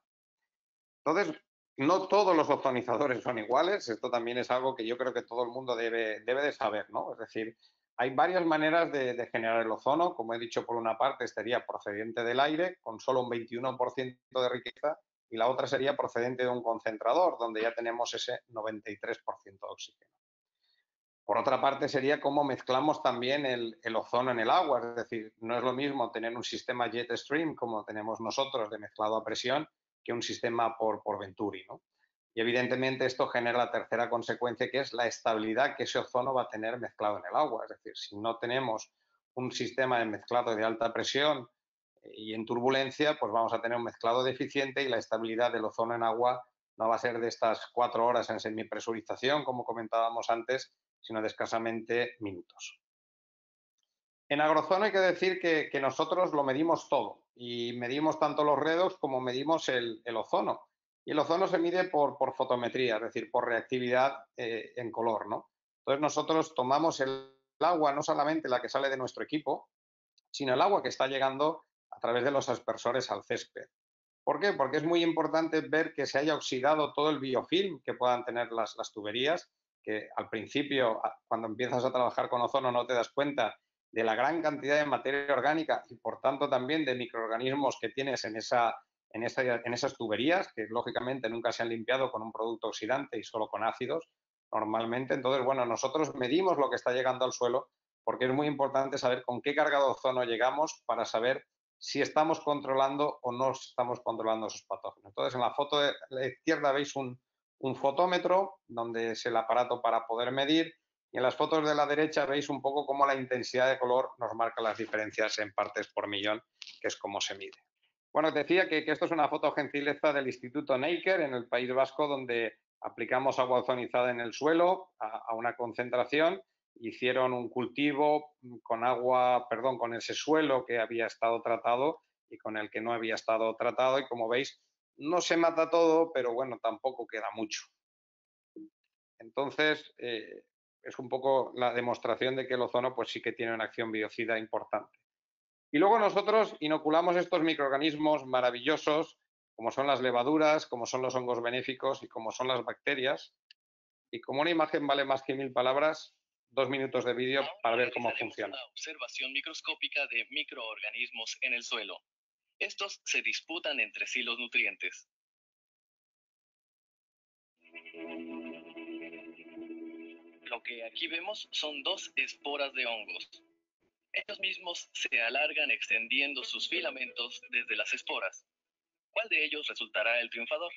Entonces, no todos los ozonizadores son iguales. Esto también es algo que yo creo que todo el mundo debe de saber, ¿no? Es decir, hay varias maneras de generar el ozono. Como he dicho, por una parte estaría procedente del aire, con solo un 21% de riqueza, y la otra sería procedente de un concentrador, donde ya tenemos ese 93% de oxígeno. Por otra parte, sería cómo mezclamos también el ozono en el agua. Es decir, no es lo mismo tener un sistema jet stream, como tenemos nosotros, de mezclado a presión, que un sistema por Venturi, ¿no? Y evidentemente esto genera la tercera consecuencia, que es la estabilidad que ese ozono va a tener mezclado en el agua. Es decir, si no tenemos un sistema de mezclado de alta presión y en turbulencia, pues vamos a tener un mezclado deficiente y la estabilidad del ozono en agua no va a ser de estas 4 horas en semipresurización, como comentábamos antes, sino de escasamente minutos. En Agrozono hay que decir que nosotros lo medimos todo y medimos tanto los redox como medimos el ozono. Y el ozono se mide por fotometría, es decir, por reactividad en color, ¿no? Entonces nosotros tomamos el agua, no solamente la que sale de nuestro equipo, sino el agua que está llegando a través de los aspersores al césped. ¿Por qué? Porque es muy importante ver que se haya oxidado todo el biofilm que puedan tener las tuberías, que al principio, cuando empiezas a trabajar con ozono, no te das cuenta de la gran cantidad de materia orgánica y, por tanto, también de microorganismos que tienes en esas tuberías, que lógicamente nunca se han limpiado con un producto oxidante y solo con ácidos normalmente. Entonces, bueno, nosotros medimos lo que está llegando al suelo porque es muy importante saber con qué carga de ozono llegamos para saber si estamos controlando o no estamos controlando esos patógenos. Entonces, en la foto de la izquierda veis un fotómetro, donde es el aparato para poder medir, y en las fotos de la derecha veis un poco cómo la intensidad de color nos marca las diferencias en partes por millón, que es cómo se mide. Bueno, decía que esto es una foto gentileza del Instituto Neiker en el País Vasco, donde aplicamos agua ozonizada en el suelo a una concentración. Hicieron un cultivo con agua, perdón, con ese suelo que había estado tratado y con el que no había estado tratado, y como veis, no se mata todo, pero bueno, tampoco queda mucho. Entonces, es un poco la demostración de que el ozono pues sí que tiene una acción biocida importante. Y luego nosotros inoculamos estos microorganismos maravillosos, como son las levaduras, como son los hongos benéficos y como son las bacterias. Y como una imagen vale más que 1000 palabras, 2 minutos de vídeo para ver cómo funciona. Una observación microscópica de microorganismos en el suelo. Estos se disputan entre sí los nutrientes. Lo que aquí vemos son 2 esporas de hongos. Ellos mismos se alargan extendiendo sus filamentos desde las esporas. ¿Cuál de ellos resultará el triunfador?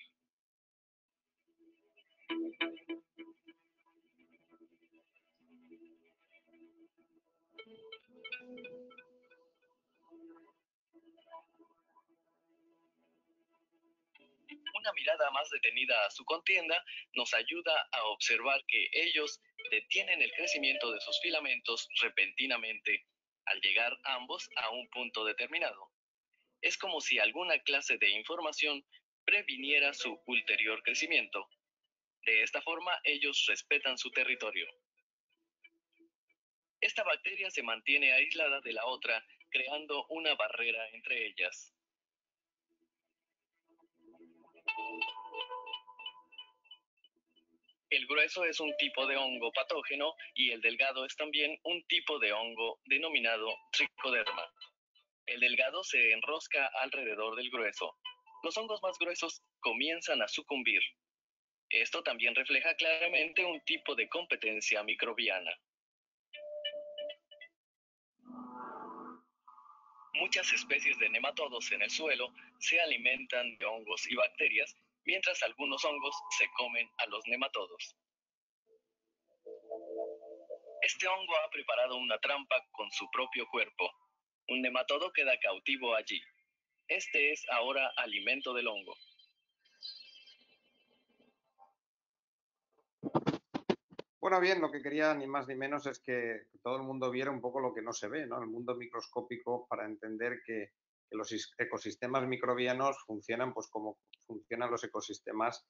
Una mirada más detenida a su contienda nos ayuda a observar que ellos detienen el crecimiento de sus filamentos repentinamente al llegar ambos a un punto determinado. Es como si alguna clase de información previniera su ulterior crecimiento. De esta forma, ellos respetan su territorio. Esta bacteria se mantiene aislada de la otra, creando una barrera entre ellas. El grueso es un tipo de hongo patógeno y el delgado es también un tipo de hongo denominado tricoderma. El delgado se enrosca alrededor del grueso. Los hongos más gruesos comienzan a sucumbir. Esto también refleja claramente un tipo de competencia microbiana. Muchas especies de nematodos en el suelo se alimentan de hongos y bacterias, mientras algunos hongos se comen a los nematodos. Este hongo ha preparado una trampa con su propio cuerpo. Un nematodo queda cautivo allí. Este es ahora alimento del hongo. Bueno, bien, lo que quería ni más ni menos es que todo el mundo viera un poco lo que no se ve, ¿no? El mundo microscópico, para entender que los ecosistemas microbianos funcionan pues como funcionan los ecosistemas,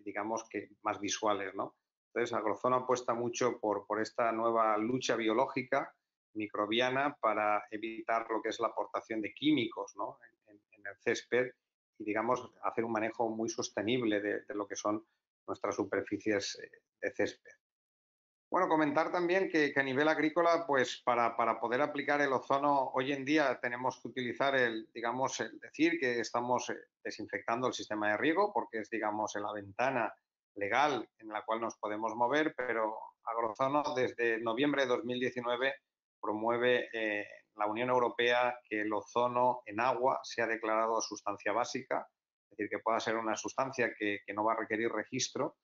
digamos que más visuales, ¿no? Entonces, Agrozono apuesta mucho por esta nueva lucha biológica microbiana para evitar lo que es la aportación de químicos, ¿no? en el césped y, digamos, hacer un manejo muy sostenible de lo que son nuestras superficies de césped. Bueno, comentar también que a nivel agrícola, pues para poder aplicar el ozono hoy en día tenemos que utilizar digamos, el decir que estamos desinfectando el sistema de riego porque es, digamos, la ventana legal en la cual nos podemos mover, pero Agrozono desde noviembre de 2019 promueve la Unión Europea que el ozono en agua sea declarado sustancia básica, es decir, que pueda ser una sustancia que no va a requerir registro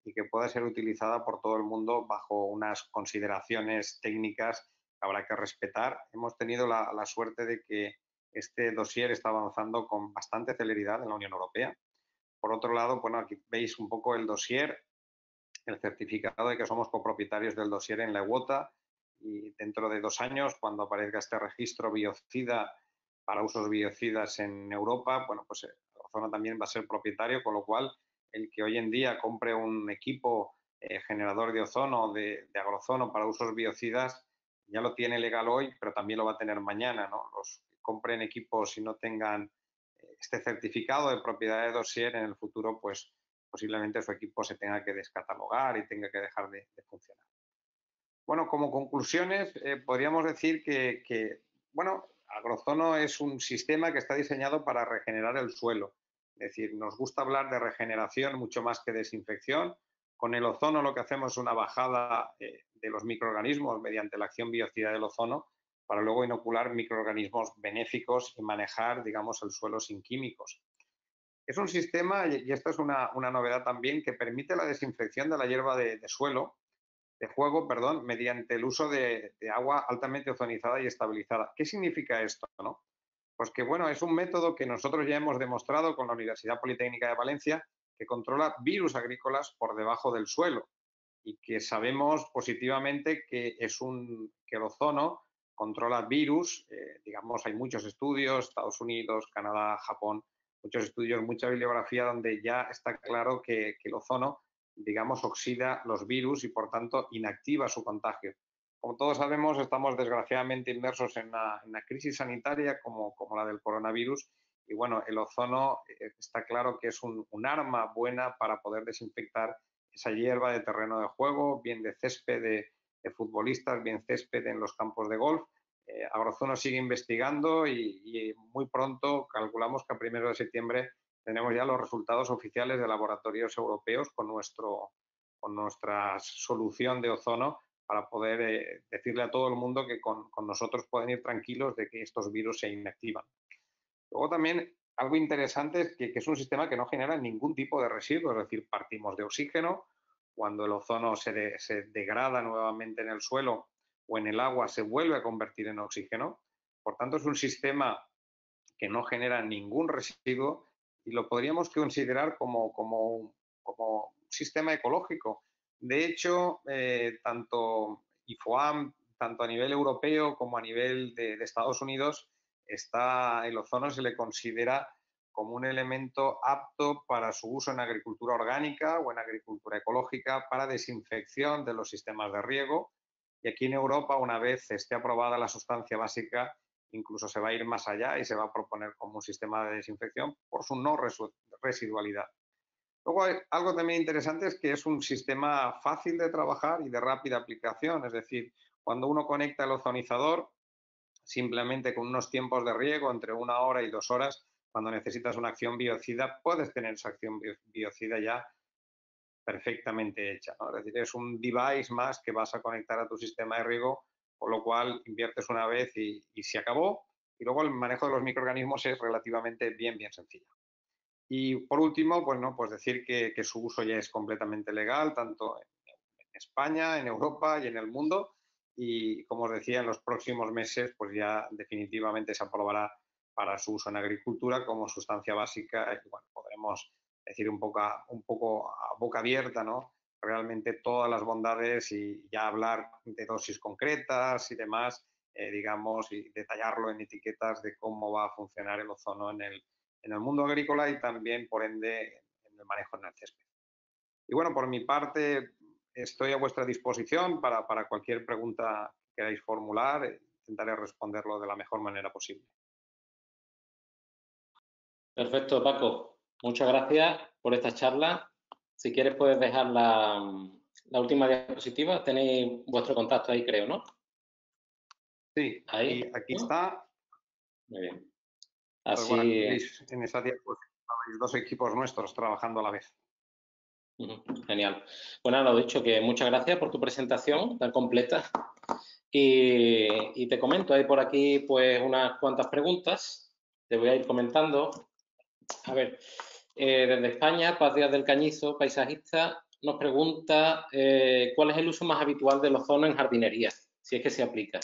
y que pueda ser utilizada por todo el mundo bajo unas consideraciones técnicas que habrá que respetar. Hemos tenido la suerte de que este dossier está avanzando con bastante celeridad en la Unión Europea. Por otro lado, bueno, aquí veis un poco el dossier, el certificado de que somos copropietarios del dossier en la EWOTA y dentro de 2 años, cuando aparezca este registro biocida para usos biocidas en Europa, bueno, pues Agrozono también va a ser propietario, con lo cual el que hoy en día compre un equipo generador de ozono, de agrozono para usos biocidas, ya lo tiene legal hoy, pero también lo va a tener mañana, ¿no? Los que compren equipos y no tengan este certificado de propiedad de dossier en el futuro, pues posiblemente su equipo se tenga que descatalogar y tenga que dejar de funcionar. Bueno, como conclusiones, podríamos decir bueno, Agrozono es un sistema que está diseñado para regenerar el suelo. Es decir, nos gusta hablar de regeneración mucho más que desinfección. Con el ozono lo que hacemos es una bajada de los microorganismos mediante la acción biocida del ozono para luego inocular microorganismos benéficos y manejar, digamos, el suelo sin químicos. Es un sistema, y esta es una novedad también, que permite la desinfección de la hierba de suelo, de juego, perdón, mediante el uso de agua altamente ozonizada y estabilizada. ¿Qué significa esto, no? Pues que, bueno, es un método que nosotros ya hemos demostrado con la Universidad Politécnica de Valencia que controla virus agrícolas por debajo del suelo y que sabemos positivamente que que el ozono controla virus, digamos, hay muchos estudios, Estados Unidos, Canadá, Japón, muchos estudios, mucha bibliografía donde ya está claro que el ozono, digamos, oxida los virus y, por tanto, inactiva su contagio. Como todos sabemos, estamos desgraciadamente inmersos en una crisis sanitaria como la del coronavirus y, bueno, el ozono está claro que es un arma buena para poder desinfectar esa hierba de terreno de juego, bien de césped de futbolistas, bien césped en los campos de golf. Agrozono sigue investigando y muy pronto, calculamos que a 1 de septiembre, tenemos ya los resultados oficiales de laboratorios europeos con nuestra solución de ozono para poder decirle a todo el mundo que con nosotros pueden ir tranquilos de que estos virus se inactivan. Luego también algo interesante es que es un sistema que no genera ningún tipo de residuo, es decir, partimos de oxígeno, cuando el ozono se degrada nuevamente en el suelo, o en el agua se vuelve a convertir en oxígeno. Por tanto, es un sistema que no genera ningún residuo y lo podríamos considerar como un sistema ecológico. De hecho, tanto IFOAM, tanto a nivel europeo como a nivel de Estados Unidos, el ozono se le considera como un elemento apto para su uso en agricultura orgánica o en agricultura ecológica, para desinfección de los sistemas de riego. Y aquí en Europa, una vez esté aprobada la sustancia básica, incluso se va a ir más allá y se va a proponer como un sistema de desinfección por su no residualidad. Luego hay algo también interesante, es que es un sistema fácil de trabajar y de rápida aplicación, es decir, cuando uno conecta el ozonizador, simplemente con unos tiempos de riego entre 1 hora y 2 horas, cuando necesitas una acción biocida, puedes tener esa acción biocida ya perfectamente hecha, ¿no? Es decir, es un device más que vas a conectar a tu sistema de riego, con lo cual inviertes una vez y se acabó. Y luego el manejo de los microorganismos es relativamente bien sencillo. Y por último, pues, ¿no? Pues decir que su uso ya es completamente legal, tanto en España, en Europa y en el mundo. Y como os decía, en los próximos meses, pues ya definitivamente se aprobará para su uso en agricultura como sustancia básica. Y bueno, podremos decir un poco a boca abierta, ¿no? Realmente todas las bondades y ya hablar de dosis concretas y demás, digamos, y detallarlo en etiquetas de cómo va a funcionar el ozono en el mundo agrícola y también, por ende, en el manejo en el césped. Y bueno, por mi parte, estoy a vuestra disposición para cualquier pregunta que queráis formular. Intentaré responderlo de la mejor manera posible. Perfecto, Paco. Muchas gracias por esta charla. Si quieres puedes dejar la última diapositiva. Tenéis vuestro contacto ahí, creo, ¿no? Sí, Ahí. aquí está. Muy bien. Pues bueno, aquí Así. veis en esa diapositiva dos equipos nuestros trabajando a la vez. Genial. Bueno, lo dicho, que muchas gracias por tu presentación tan completa. Y te comento, hay por aquí pues unas cuantas preguntas. Te voy a ir comentando. A ver, desde España, Paz Díaz del Cañizo, paisajista, nos pregunta ¿cuál es el uso más habitual del ozono en jardinería? Si es que se aplica.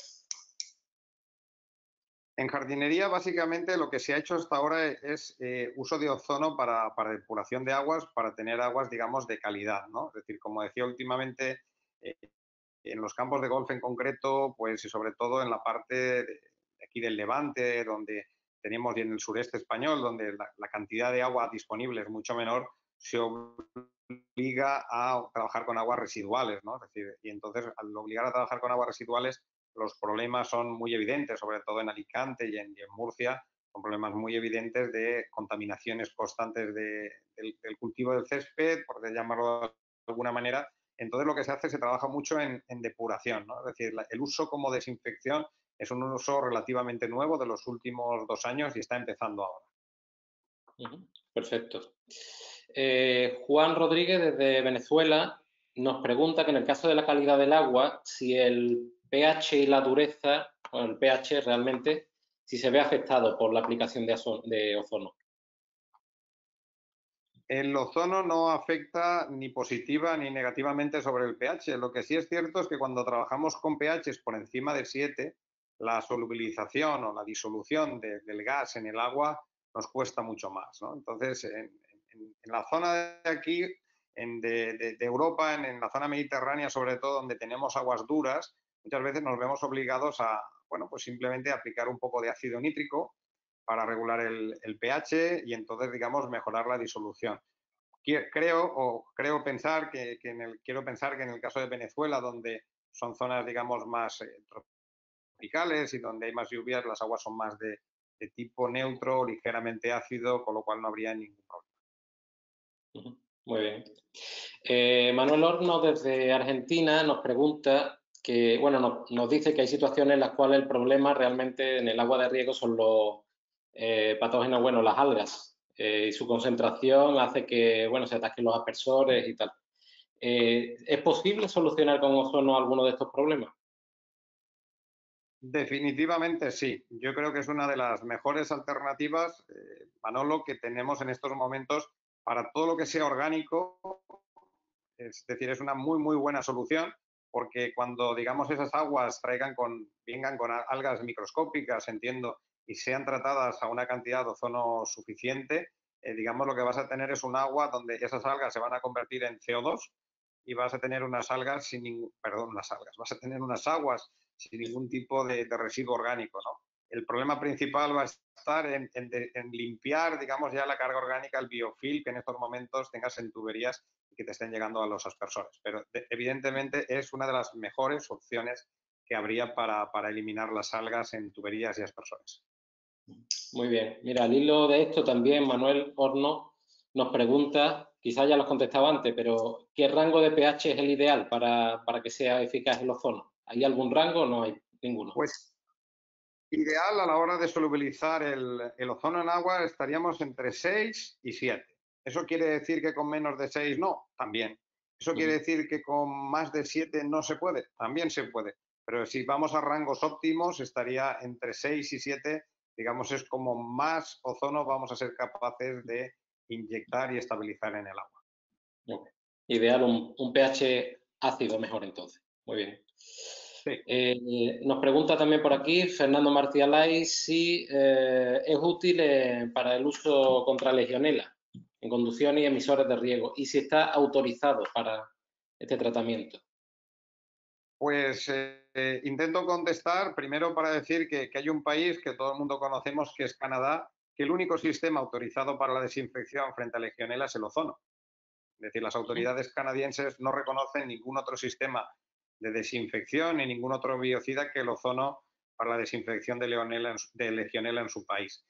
En jardinería, básicamente, lo que se ha hecho hasta ahora es uso de ozono para depuración de aguas, para tener aguas, digamos, de calidad, ¿no? Es decir, como decía últimamente, en los campos de golf en concreto, pues y sobre todo en la parte de aquí del Levante, donde tenemos, y en el sureste español, donde la cantidad de agua disponible es mucho menor, se obliga a trabajar con aguas residuales, ¿no? Es decir, y entonces al obligar a trabajar con aguas residuales, los problemas son muy evidentes, sobre todo en Alicante y en Murcia, son problemas muy evidentes de contaminaciones constantes del cultivo del césped, por llamarlo de alguna manera. Entonces lo que se hace, se trabaja mucho en depuración, ¿no? Es decir, el uso como desinfección es un uso relativamente nuevo de los últimos 2 años y está empezando ahora. Perfecto. Juan Rodríguez desde Venezuela nos pregunta que en el caso de la calidad del agua, si el pH y la dureza, o el pH realmente, si se ve afectado por la aplicación de ozono. El ozono no afecta ni positiva ni negativamente sobre el pH. Lo que sí es cierto es que cuando trabajamos con pHs por encima de 7, la solubilización o la disolución del gas en el agua nos cuesta mucho más, ¿no? Entonces, en la zona de aquí, de Europa, en la zona mediterránea sobre todo, donde tenemos aguas duras, muchas veces nos vemos obligados a, bueno, pues simplemente aplicar un poco de ácido nítrico para regular el pH y entonces, digamos, mejorar la disolución. Quiero pensar que en el caso de Venezuela, donde son zonas, digamos, más tropicales y donde hay más lluvias, las aguas son más de tipo neutro, ligeramente ácido, con lo cual no habría ningún problema. Muy bien. Manuel Horno desde Argentina nos pregunta que, bueno, nos dice que hay situaciones en las cuales el problema realmente en el agua de riego son los patógenos, bueno, las algas, y su concentración hace que, bueno, se ataquen los aspersores y tal. ¿Es posible solucionar con ozono alguno de estos problemas? Definitivamente sí. Yo creo que es una de las mejores alternativas, Manolo, que tenemos en estos momentos para todo lo que sea orgánico. Es decir, es una muy buena solución. porque cuando, digamos, esas aguas vengan con algas microscópicas, entiendo, y sean tratadas a una cantidad de ozono suficiente, digamos, lo que vas a tener es un agua donde esas algas se van a convertir en CO2 y vas a tener unas algas sin ningún, perdón, unas algas, vas a tener unas aguas sin ningún tipo de residuo orgánico, ¿no? El problema principal va a estar en limpiar, digamos, ya la carga orgánica, el biofilm que en estos momentos tengas en tuberías y que te estén llegando a los aspersores. Pero evidentemente es una de las mejores opciones que habría para eliminar las algas en tuberías y aspersores. Muy bien. Mira, al hilo de esto también Manuel Horno nos pregunta, quizás ya lo has contestado antes, pero ¿qué rango de pH es el ideal para que sea eficaz el ozono? ¿Hay algún rango o no hay ninguno? Pues ideal a la hora de solubilizar el ozono en agua estaríamos entre 6 y 7. ¿Eso quiere decir que con menos de 6 no? También. ¿Eso quiere decir que con más de 7 no se puede? También se puede. Pero si vamos a rangos óptimos, estaría entre 6 y 7, digamos, es como más ozono vamos a ser capaces de inyectar y estabilizar en el agua. Okay. Ideal un pH ácido mejor entonces. Muy bien. Sí. Nos pregunta también por aquí Fernando Martí Alay si es útil para el uso contra legionela en conducción y emisores de riego y si está autorizado para este tratamiento. Pues intento contestar primero para decir que hay un país que todo el mundo conocemos, que es Canadá, que el único sistema autorizado para la desinfección frente a legionela es el ozono. Es decir, las autoridades canadienses no reconocen ningún otro sistema de desinfección ni ningún otro biocida que el ozono para la desinfección de legionela en su país.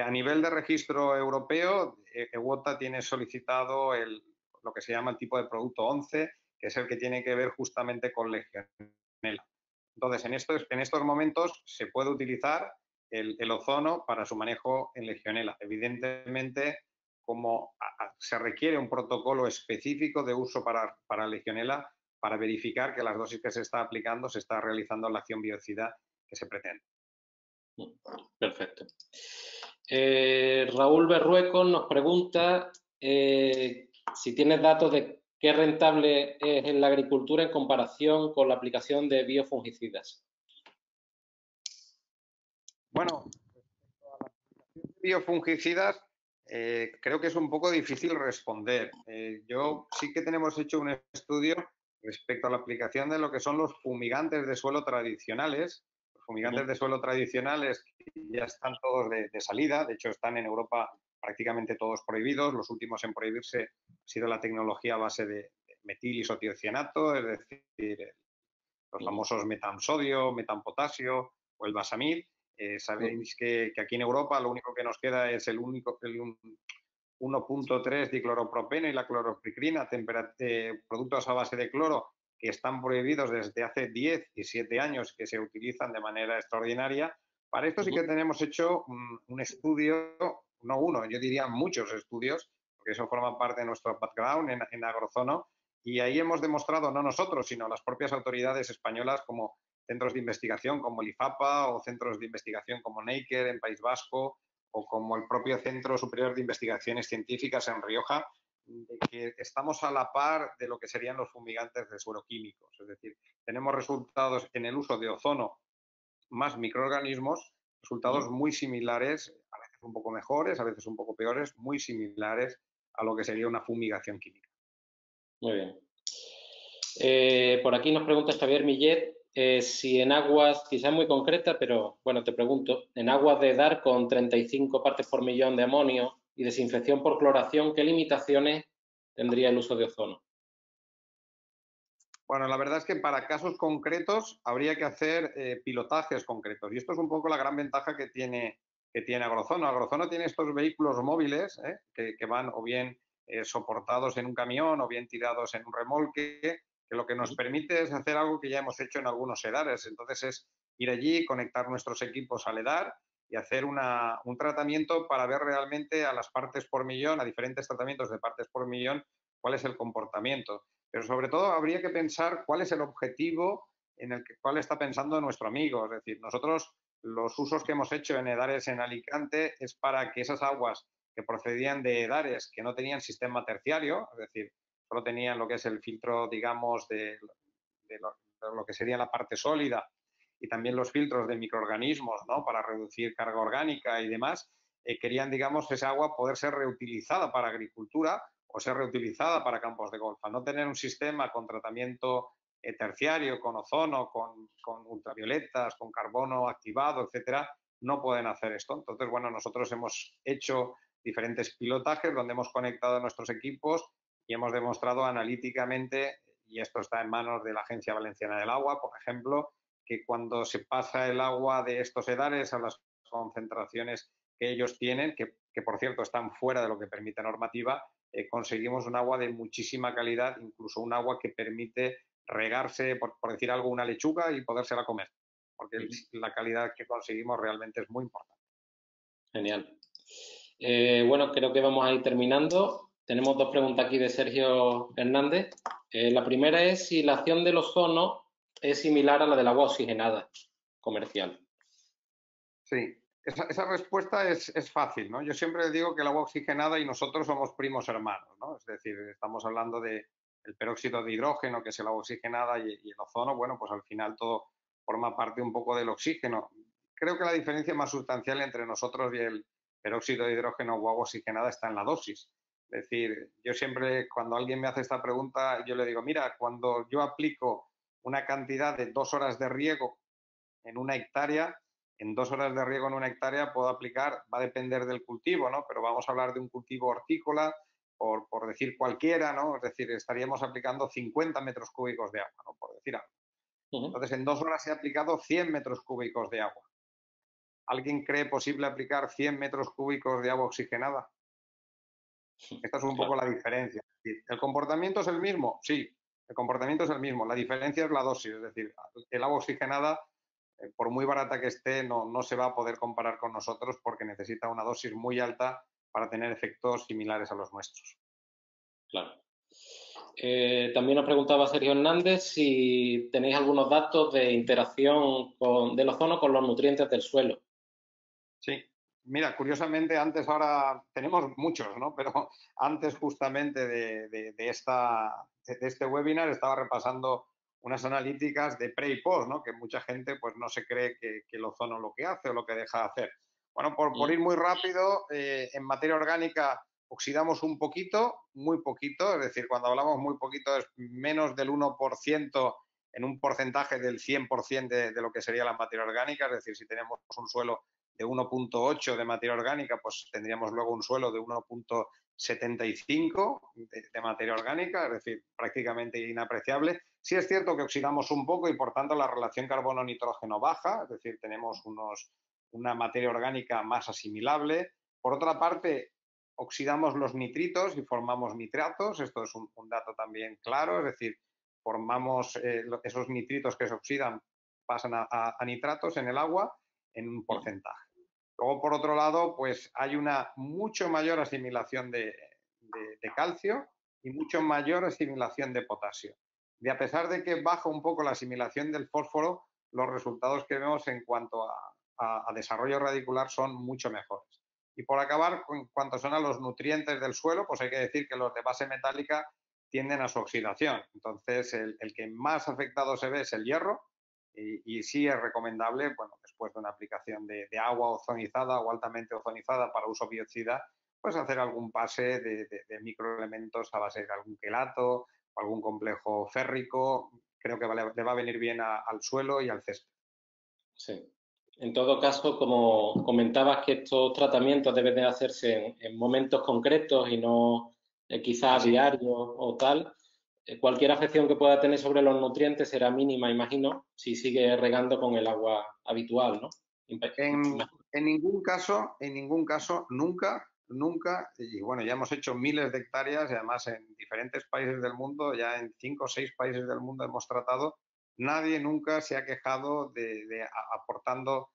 A nivel de registro europeo, EWOTA tiene solicitado lo que se llama el tipo de producto 11, que es el que tiene que ver justamente con legionela. Entonces, en estos momentos se puede utilizar el ozono para su manejo en legionela. Evidentemente, como se requiere un protocolo específico de uso para legionela para verificar que las dosis que se está aplicando se está realizando la acción biocida que se pretende. Perfecto. Raúl Berrueco nos pregunta si tienes datos de qué rentable es en la agricultura en comparación con la aplicación de biofungicidas. Bueno, respecto a la aplicación de biofungicidas, creo que es un poco difícil responder. Yo sí que tenemos hecho un estudio respecto a la aplicación de lo que son los fumigantes de suelo tradicionales. Los fumigantes de suelo tradicionales ya están todos de salida, de hecho están en Europa prácticamente todos prohibidos. Los últimos en prohibirse ha sido la tecnología a base de metil isotiocianato, es decir, los famosos metansodio, metanpotasio o el basamid. Sabéis que aquí en Europa lo único que nos queda es el 1.3 dicloropropeno y la cloropicrina, productos a base de cloro que están prohibidos desde hace 10 y 7 años, que se utilizan de manera extraordinaria. Para esto sí que tenemos hecho un estudio, no uno, yo diría muchos estudios, porque eso forma parte de nuestro background en Agrozono, y ahí hemos demostrado, no nosotros, sino las propias autoridades españolas, como centros de investigación como el IFAPA o centros de investigación como NAKER en País Vasco o como el propio Centro Superior de Investigaciones Científicas en Rioja, de que estamos a la par de lo que serían los fumigantes de suelo químicos. Es decir, tenemos resultados en el uso de ozono más microorganismos, resultados muy similares, a veces un poco mejores, a veces un poco peores, muy similares a lo que sería una fumigación química. Muy bien. Por aquí nos pregunta Javier Millet si en aguas, quizás muy concreta, pero bueno, te pregunto, en aguas de dar con 35 partes por millón de amonio y desinfección por cloración, ¿qué limitaciones tendría el uso de ozono? Bueno, la verdad es que para casos concretos habría que hacer pilotajes concretos. Y esto es un poco la gran ventaja que tiene Agrozono. Agrozono tiene estos vehículos móviles que van o bien soportados en un camión o bien tirados en un remolque, que lo que nos permite es hacer algo que ya hemos hecho en algunos EDARes. Entonces es ir allí, conectar nuestros equipos al EDAR y hacer un tratamiento para ver realmente a las partes por millón, a diferentes tratamientos de partes por millón, cuál es el comportamiento. Pero sobre todo habría que pensar cuál es el objetivo en el cual está pensando nuestro amigo. Es decir, nosotros los usos que hemos hecho en EDARes en Alicante es para que esas aguas que procedían de EDARes que no tenían sistema terciario, es decir, solo tenían lo que es el filtro, digamos, de de lo que sería la parte sólida y también los filtros de microorganismos, ¿no? Para reducir carga orgánica y demás, querían, digamos, esa agua poder ser reutilizada para agricultura o ser reutilizada para campos de golf. Al no tener un sistema con tratamiento terciario, con ozono, con ultravioletas, con carbono activado, etcétera, no pueden hacer esto. Entonces, bueno, nosotros hemos hecho diferentes pilotajes donde hemos conectado nuestros equipos y hemos demostrado analíticamente, y esto está en manos de la Agencia Valenciana del Agua, por ejemplo, que cuando se pasa el agua de estos edales a las concentraciones que ellos tienen, que por cierto están fuera de lo que permite normativa, conseguimos un agua de muchísima calidad, incluso un agua que permite regarse, por decir algo, una lechuga y podérsela comer, porque la calidad que conseguimos realmente es muy importante. Genial. Bueno, creo que vamos a ir terminando. Tenemos dos preguntas aquí de Sergio Hernández. La primera es si la acción del ozono es similar a la del agua oxigenada comercial. Sí, esa respuesta es fácil, ¿no? Yo siempre digo que el agua oxigenada y nosotros somos primos hermanos, ¿no? Es decir, estamos hablando del peróxido de hidrógeno, que es el agua oxigenada, y el ozono, bueno, pues al final todo forma parte un poco del oxígeno. Creo que la diferencia más sustancial entre nosotros y el peróxido de hidrógeno o agua oxigenada está en la dosis. Es decir, yo siempre, cuando alguien me hace esta pregunta, yo le digo, mira, cuando yo aplico una cantidad de 2 horas de riego en una hectárea, en 2 horas de riego en una hectárea puedo aplicar, va a depender del cultivo, ¿no? Pero vamos a hablar de un cultivo hortícola, por decir cualquiera, ¿no? Es decir, estaríamos aplicando 50 metros cúbicos de agua, ¿no? Por decir algo. Entonces, en 2 horas he aplicado 100 metros cúbicos de agua. ¿Alguien cree posible aplicar 100 metros cúbicos de agua oxigenada? Esta es un poco la diferencia. ¿El comportamiento es el mismo? Sí, el comportamiento es el mismo. La diferencia es la dosis, es decir, el agua oxigenada, por muy barata que esté, no se va a poder comparar con nosotros porque necesita una dosis muy alta para tener efectos similares a los nuestros. Claro. También nos preguntaba Sergio Hernández si tenéis algunos datos de interacción del ozono con los nutrientes del suelo. Sí, mira, curiosamente antes, ahora tenemos muchos, ¿no? Pero antes justamente de este webinar estaba repasando unas analíticas de pre y post, ¿no? Que mucha gente pues no se cree que el ozono lo que hace o lo que deja de hacer. Bueno, por ir muy rápido, en materia orgánica oxidamos un poquito, muy poquito, es decir, cuando hablamos muy poquito es menos del 1% en un porcentaje del 100% de lo que sería la materia orgánica, es decir, si tenemos un suelo de 1.8 de materia orgánica, pues tendríamos luego un suelo de 1.75 de materia orgánica, es decir, prácticamente inapreciable. Sí es cierto que oxidamos un poco y por tanto la relación carbono-nitrógeno baja, es decir, tenemos una materia orgánica más asimilable. Por otra parte, oxidamos los nitritos y formamos nitratos, esto es un dato también claro, es decir, formamos esos nitritos que se oxidan, pasan a nitratos en el agua en un porcentaje. Luego, por otro lado, pues hay una mucho mayor asimilación de calcio y mucho mayor asimilación de potasio. Y a pesar de que baja un poco la asimilación del fósforo, los resultados que vemos en cuanto a desarrollo radicular son mucho mejores. Y por acabar, en cuanto son a los nutrientes del suelo, pues hay que decir que los de base metálica tienden a su oxidación. Entonces, el que más afectado se ve es el hierro, y sí es recomendable, bueno, después de una aplicación de agua ozonizada o altamente ozonizada para uso biocida, pues hacer algún pase de microelementos a base de algún quelato o algún complejo férrico. Creo que le va a venir bien al suelo y al césped. Sí. En todo caso, como comentabas que estos tratamientos deben de hacerse en momentos concretos y no quizás a diario o tal, cualquier afección que pueda tener sobre los nutrientes será mínima, imagino, si sigue regando con el agua habitual, ¿no? En ningún caso, nunca, y bueno, ya hemos hecho miles de hectáreas y además en diferentes países del mundo, ya en 5 o 6 países del mundo hemos tratado, nadie nunca se ha quejado de aportando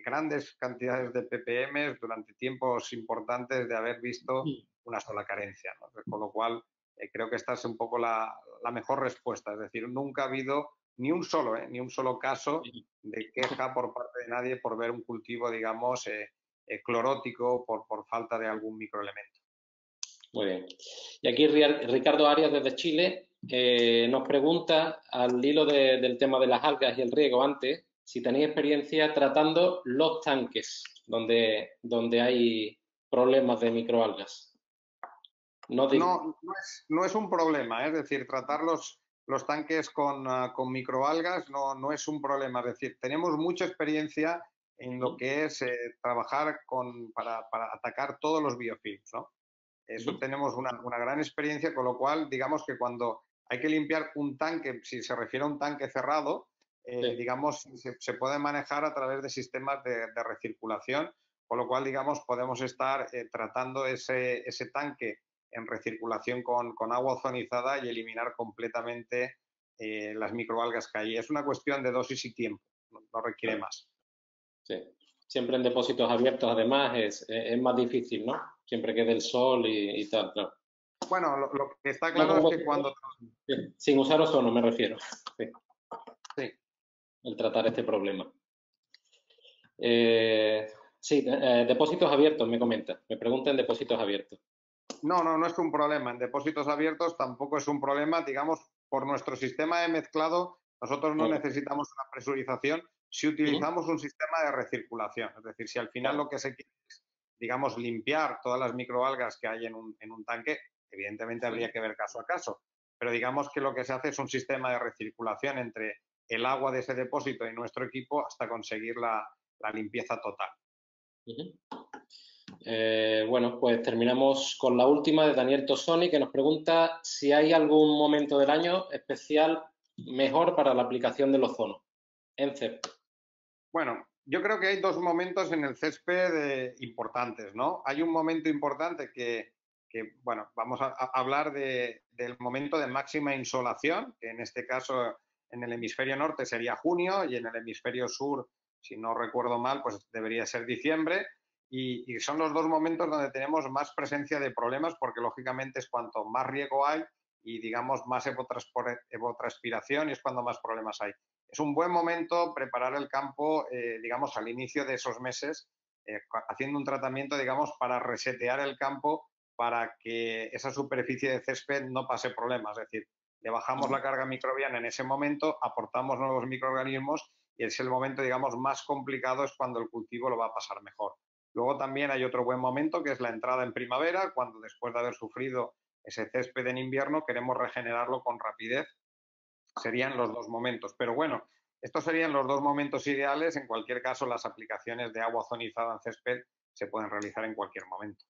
grandes cantidades de ppm durante tiempos importantes de haber visto una sola carencia, ¿no? Con lo cual, creo que esta es un poco la mejor respuesta, es decir, nunca ha habido ni un solo caso de queja por parte de nadie por ver un cultivo, digamos, clorótico por falta de algún microelemento. Muy bien. Y aquí Ricardo Arias desde Chile nos pregunta, al hilo del tema de las algas y el riego antes, si tenéis experiencia tratando los tanques donde hay problemas de microalgas. No es un problema, es decir, tratar los tanques con microalgas no es un problema. Es decir, tenemos mucha experiencia en lo que es trabajar para atacar todos los biofilms, ¿no? Eso tenemos una gran experiencia, con lo cual, digamos que cuando hay que limpiar un tanque, si se refiere a un tanque cerrado, digamos, se puede manejar a través de sistemas de recirculación, con lo cual, digamos, podemos estar tratando ese tanque en recirculación con agua ozonizada y eliminar completamente las microalgas que hay. Es una cuestión de dosis y tiempo, no requiere más. Sí. Siempre en depósitos abiertos, además, es más difícil, ¿no? Siempre que del sol y tal, claro. Bueno, lo que está claro es que cuando... Sí, sin usar ozono, me refiero. Sí. Sí. El tratar este problema. Sí, depósitos abiertos, me comenta. Me pregunta en depósitos abiertos. No es un problema. En depósitos abiertos tampoco es un problema. Digamos, por nuestro sistema de mezclado, nosotros no necesitamos una presurización si utilizamos un sistema de recirculación. Es decir, si al final lo que se quiere es, digamos, limpiar todas las microalgas que hay en un tanque, evidentemente habría que ver caso a caso. Pero digamos que lo que se hace es un sistema de recirculación entre el agua de ese depósito y nuestro equipo hasta conseguir la limpieza total. Bueno, pues terminamos con la última de Daniel Tosoni, que nos pregunta si hay algún momento del año especial mejor para la aplicación del ozono en césped. Bueno, yo creo que hay dos momentos en el césped importantes, ¿no? Hay un momento importante que bueno, vamos a hablar del momento de máxima insolación, que en este caso en el hemisferio norte sería junio y en el hemisferio sur, si no recuerdo mal, pues debería ser diciembre. Y son los dos momentos donde tenemos más presencia de problemas porque lógicamente es cuanto más riego hay y digamos más evotranspiración y es cuando más problemas hay. Es un buen momento preparar el campo, digamos, al inicio de esos meses, haciendo un tratamiento, digamos, para resetear el campo para que esa superficie de césped no pase problemas. Es decir, le bajamos la carga microbiana en ese momento, aportamos nuevos microorganismos y es el momento, digamos, más complicado, es cuando el cultivo lo va a pasar mejor. Luego también hay otro buen momento que es la entrada en primavera, cuando después de haber sufrido ese césped en invierno queremos regenerarlo con rapidez. Serían los dos momentos. Pero bueno, estos serían los dos momentos ideales. En cualquier caso, las aplicaciones de agua ozonizada en césped se pueden realizar en cualquier momento.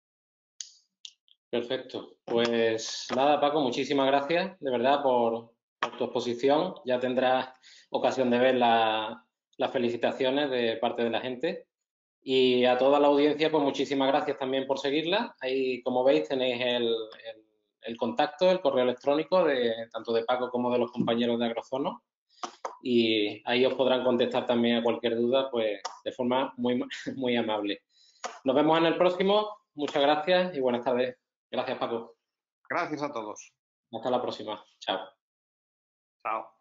Perfecto. Pues nada, Paco, muchísimas gracias, de verdad, por tu exposición. Ya tendrás ocasión de ver las felicitaciones de parte de la gente. Y a toda la audiencia, pues muchísimas gracias también por seguirla. Ahí, como veis, tenéis el contacto, el correo electrónico tanto de Paco como de los compañeros de Agrozono. Y ahí os podrán contestar también a cualquier duda, pues de forma muy amable. Nos vemos en el próximo. Muchas gracias y buenas tardes. Gracias, Paco. Gracias a todos. Hasta la próxima. Chao. Chao.